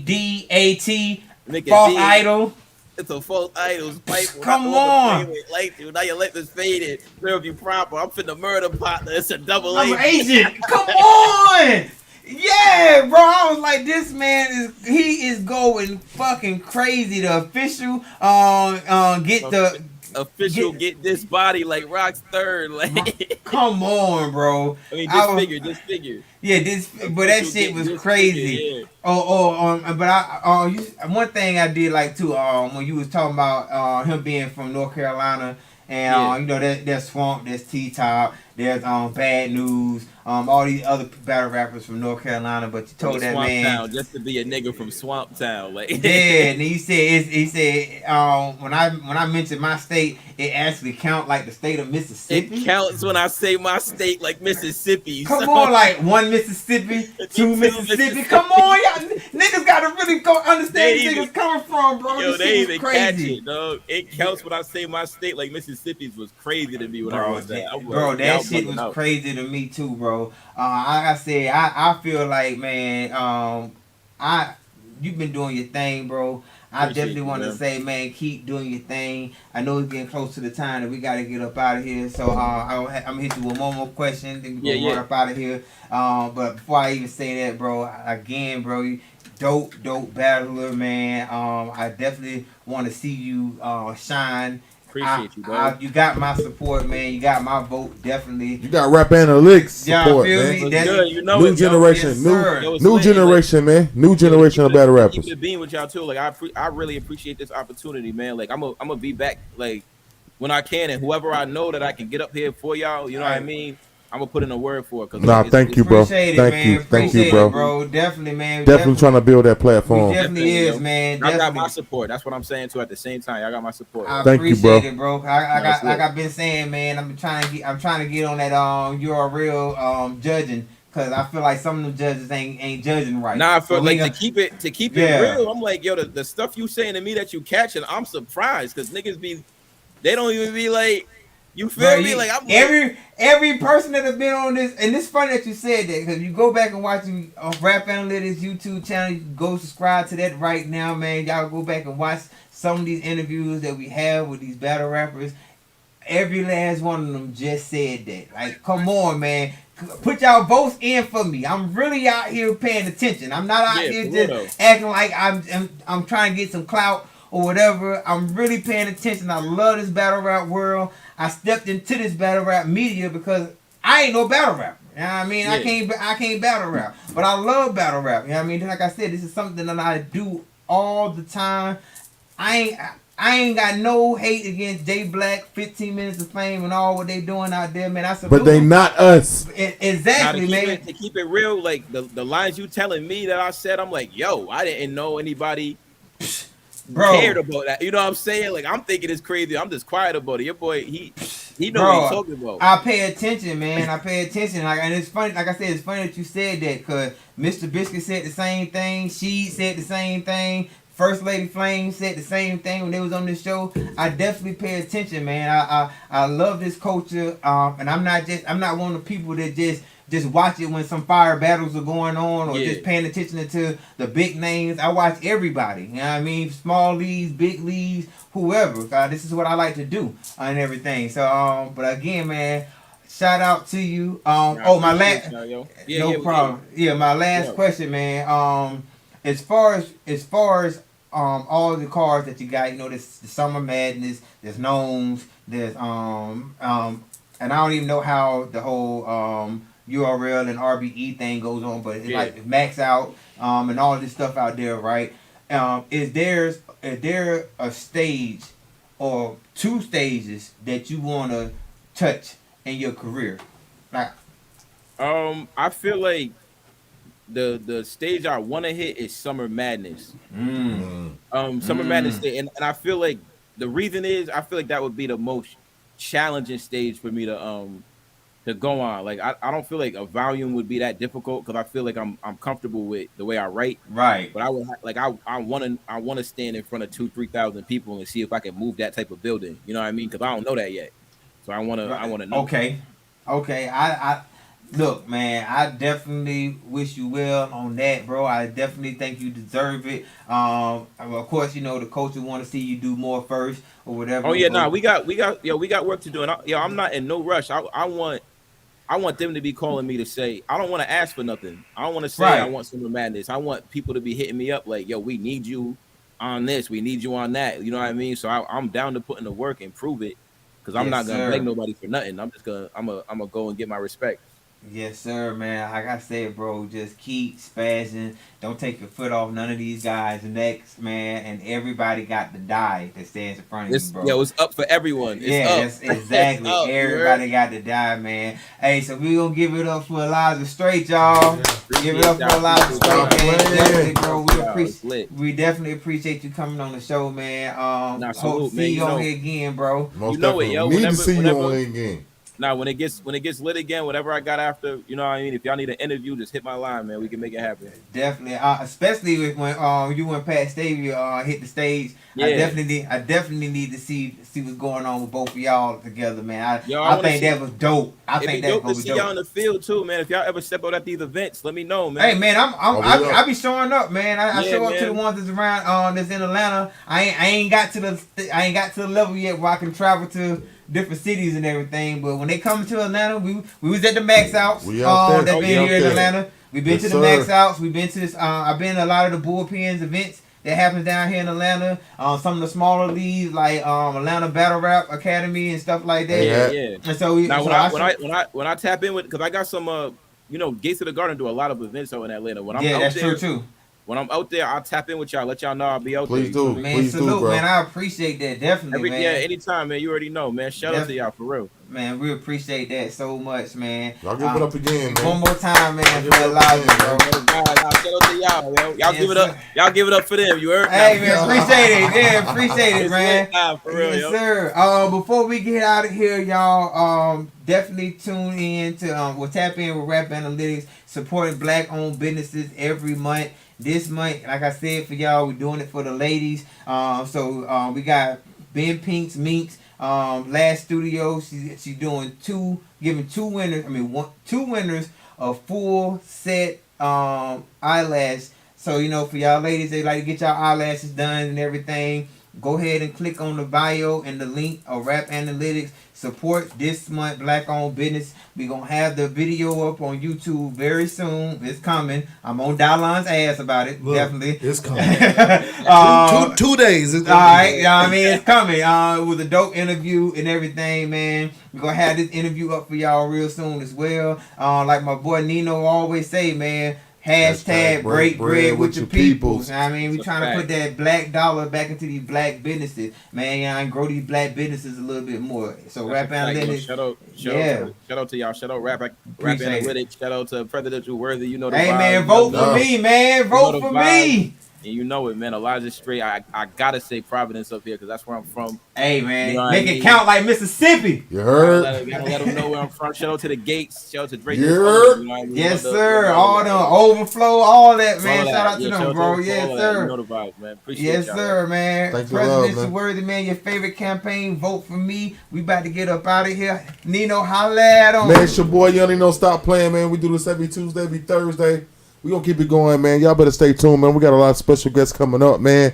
D-A-T false idol. It's a false idol. Come on. Now your light is faded. Serve you proper. I'm finna murder partner. It's a double I'm agent. an agent. Come on. Yeah, bro. I was like, this man is going fucking crazy. The official get this body like Rock's third. Like, come on, bro. I mean, just figure. Yeah, but that shit was crazy. One thing I did like too, when you was talking about him being from North Carolina, and you know there's Swamp, there's T-Top, there's Bad News, all these other battle rappers from North Carolina, but you told that Swamp man Town, just to be a nigga from Swamp Town, like and he said when I mentioned my state, it actually count like the state of Mississippi. It counts when I say my state like Mississippi. Come on, like one Mississippi, two Mississippi. Come on, y'all niggas gotta really go understand where niggas coming from, bro. Yo, this they shit even was catch crazy. it, dog. It counts when I say my state like Mississippi's was crazy to me when I was that. That shit was crazy to me too, bro. Like I said, I feel like, man, you've been doing your thing, bro. I definitely want to say, man, keep doing your thing. I know it's getting close to the time that we got to get up out of here. So I'm going to hit you with one more question. Then we're going to run up out of here. But before I even say that, bro, again, bro, you dope battler, man. I definitely want to see you shine. Appreciate you, bro. You got my support, man. You got my vote, definitely. You got Rap Analytics support, man. Good. You know new generation, new generation, man. New generation of battle rappers. Keep it being with y'all too. Like I really appreciate this opportunity, man. Like I'm gonna be back, like when I can, and whoever I know that I can get up here for y'all. You know what I mean? I'm gonna put in a word for it. Thank you, bro. Thank you, bro. Definitely, man. Definitely trying to build that platform. Definitely is, man. I got my support. That's what I'm saying too. At the same time, I got my support. I appreciate it, bro. Like I've been saying, man. I'm trying to get on that URL judging. Cause I feel like some of them judges ain't judging right. Nah, I feel like to keep it real. I'm like, yo, the stuff you saying to me that you catching, I'm surprised because niggas they don't even be like. You feel me? Like I'm every person that has been on this, and it's funny that you said that because you go back and watch Rap Analytics YouTube channel. You go subscribe to that right now, man. Y'all go back and watch some of these interviews that we have with these battle rappers. Every last one of them just said that. Like, come on, man. Put y'all votes in for me. I'm really out here paying attention. I'm not out here just acting like I'm trying to get some clout or whatever. I'm really paying attention. I love this battle rap world. I stepped into this battle rap media because I ain't no battle rapper. You know what I mean? Yeah. I can't battle rap. But I love battle rap. You know what I mean? Like I said, this is something that I do all the time. I ain't got no hate against J Black, 15 Minutes of Fame, and all what they doing out there, man. But they not us. Exactly, man. To keep it real, like the lines you telling me that I said, I'm like, yo, I didn't know anybody cared about that. You know what I'm saying? Like I'm thinking it's crazy. I'm just quiet about it. Your boy, he know what he's talking about. I pay attention, man. I pay attention. And it's funny, like I said, it's funny that you said that because Mr. Biscuit said the same thing. She said the same thing. First Lady Flame said the same thing when they was on this show. I definitely pay attention, man. I love this culture. And I'm not one of the people that just just watch it when some fire battles are going on, or Yeah. just paying attention to the big names. I watch everybody. You know what I mean? Small leagues, big leagues, whoever. This is what I like to do and everything. So, but again, man, shout out to you. My last, no problem. Yeah, my last question, man. As far as all the cards that you got, you know, there's the Summer Madness, there's Gnomes, there's and I don't even know how the whole URL and RBE thing goes on, but it's like Max Out and all this stuff out there, right? Is there a stage or two stages that you want to touch in your career? Like, I feel like the stage I want to hit is Summer Madness. Summer Madness, and I feel like the reason is I feel like that would be the most challenging stage for me to go on. Like I don't feel like a volume would be that difficult because I feel like I'm comfortable with the way I write. Right. But I would I want to stand in front of 2,000-3,000 people and see if I can move that type of building. You know what I mean? Because I don't know that yet. So I want to know. Okay. I look, man. I definitely wish you well on that, bro. I definitely think you deserve it. Of course, you know the coach will want to see you do more first or whatever. Oh yeah, we got work to do, and I'm not in no rush. I want them to be calling me to say I don't want to ask for nothing. I don't want to say I want Summer Madness. I want people to be hitting me up like, yo, we need you on this, we need you on that. You know what I mean? So I'm down to put in the work and prove it. Because I'm not gonna beg nobody for nothing. I'm gonna go and get my respect. Yes, sir, man. Like I said, bro, just keep spazzing. Don't take your foot off none of these guys' necks, man. And everybody got the die that stands in front of you, bro. Yo, it's up for everyone. It's up. Exactly. Up, everybody got the die, man. Hey, so we gonna give it up for Elijah Strait, y'all. Give it up for Elijah Strait, man. Definitely, bro. We definitely appreciate you coming on the show, man. Hope to see you on here again, bro. Most definitely. Yo. Need to see you on here again. Now, when it gets lit again, whatever I got after, you know what I mean? If y'all need an interview, just hit my line, man. We can make it happen. Definitely. Especially when you and Pat Stavia hit the stage. Yeah. I definitely need to see what's going on with both of y'all together, man. I think that was dope. I think that was dope. See y'all in the field too, man. If y'all ever step out at these events, let me know, man. Hey, man, I be showing up, man. I show up to the ones that's around that's in Atlanta. I ain't got to the level yet where I can travel to different cities and everything, but when they come to Atlanta, we was at the Max Outs. That's been here in Atlanta. We've been to the Max Outs. We've been to this. I've been to a lot of the Bullpens events that happens down here in Atlanta. Some of the smaller leagues like Atlanta Battle Rap Academy and stuff like that. Yeah. And so when I tap in with, because I got some Gates of the Garden do a lot of events over in Atlanta. That's true too. When I'm out there, I'll tap in with y'all, let y'all know I'll be out there. Please do. Man, Please salute, bro. Man. I appreciate that. Definitely, man. Yeah, anytime, man. You already know, man. Shout out to y'all, for real. Man, we appreciate that so much, man. Y'all give it up again, man. One more time, man, for Elijah, bro. Shout out to y'all, yo. Y'all give it up. Y'all give it up for them. You heard? Hey, man, appreciate it. Yeah, appreciate it, man. For real, yes, sir. Before we get out of here, y'all, definitely tune in to we'll tap in with Rap Analytics, supporting Black-owned businesses every month. This month, like I said, for y'all, we're doing it for the ladies. So we got Ben Pink's Minx. Last studio, she's doing two winners of full set eyelash. So for y'all ladies, they like to get y'all eyelashes done and everything. Go ahead and click on the bio and the link of Rap Analytics. Support this month Black-owned business. We're going to have the video up on YouTube very soon. It's coming. I'm on Dylon's ass about it. Definitely. It's coming. 2 days. All right. I mean, it's coming. It was a dope interview and everything, man. We're going to have this interview up for y'all real soon as well. Like my boy Nino always say, man, Hashtag break bread with your peoples. I mean, we trying to put that black dollar back into these black businesses, man. And grow these black businesses a little bit more. So Rap Analytics. Shout out to y'all. Shout out Rap Analytics. Shout out to Presidential Worthy. You know the Hey vibe. Man, vote for me, man. Vote for me. And you know it, man. Elijah Strait. I gotta say Providence up here because that's where I'm from. Hey, man, You know what make I it mean? count like Mississippi. You heard? Gotta let them know where I'm from. Shout out to the Gates. Shout out to Drake. Yeah. You know what I mean? Yes, You know sir. All the overflow, all that, man. all that. Shout out to Yeah, them, shout out bro. to Yes, all that. You know sir. the vibes, man. Appreciate Yes, y'all. sir, man. Thanks for love, Presidential man. Worthy, man. Your favorite campaign. Vote for me. We about to get up out of here. Nino, holla at him. Man, it's your boy Young Nino. Stop playing, man. We do this every Tuesday, every Thursday. We gonna keep it going, man. Y'all better stay tuned, man. We got a lot of special guests coming up, man.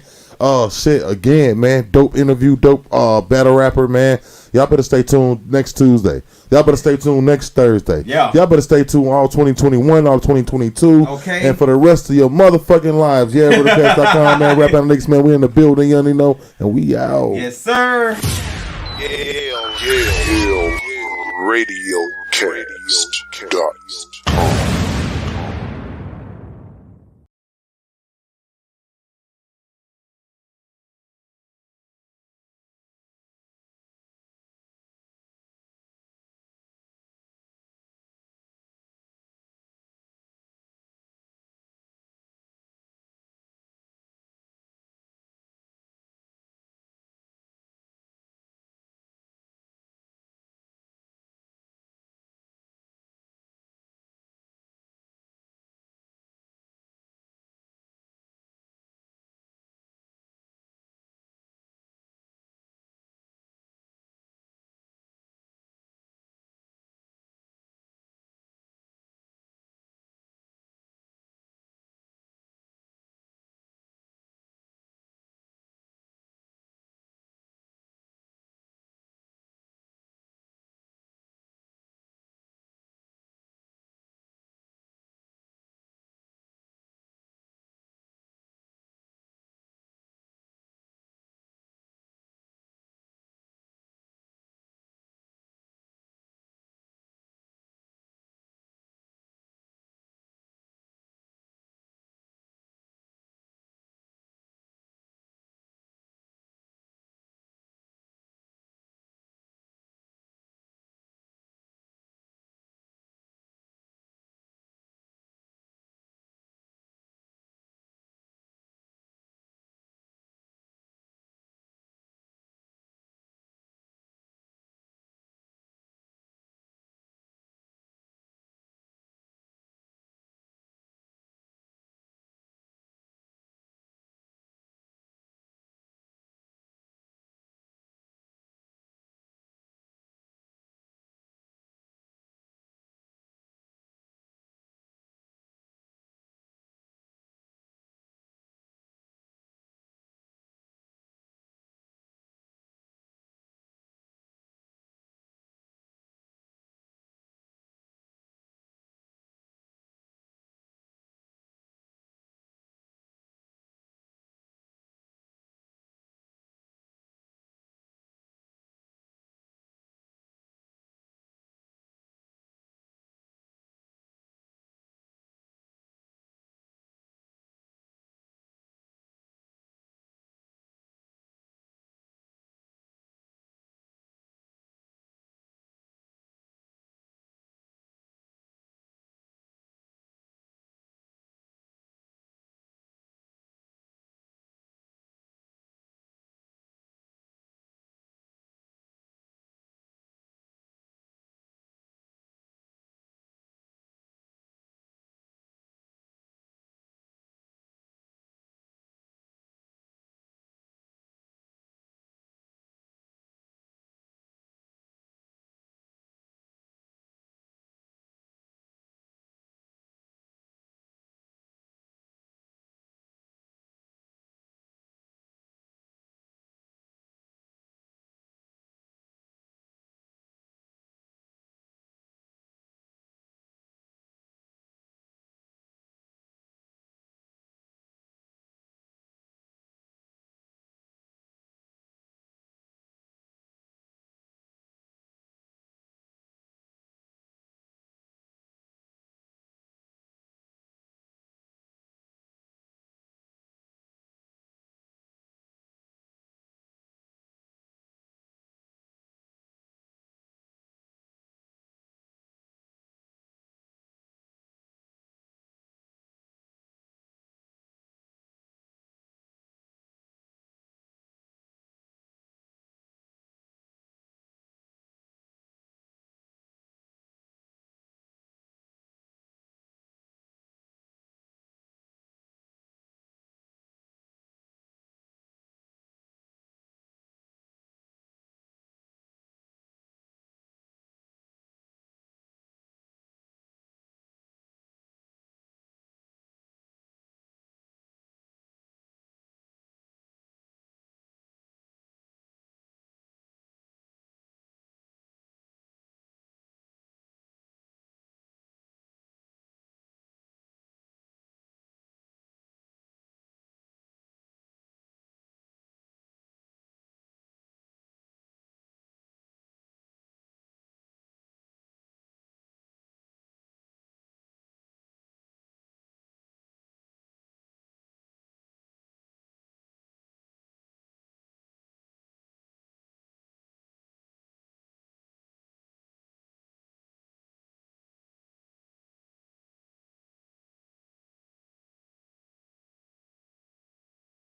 Shit, again, man. Dope interview, dope battle rapper, man. Y'all better stay tuned next Tuesday. Y'all better stay tuned next Thursday. Yeah. Y'all better stay tuned all 2021, all 2022. Okay. And for the rest of your motherfucking lives. Yeah, RapAnalytics.com, man. Rap Analytics, man. We in the building, Young Nino, and we out. Yes, sir. Yeah. Radio Cast.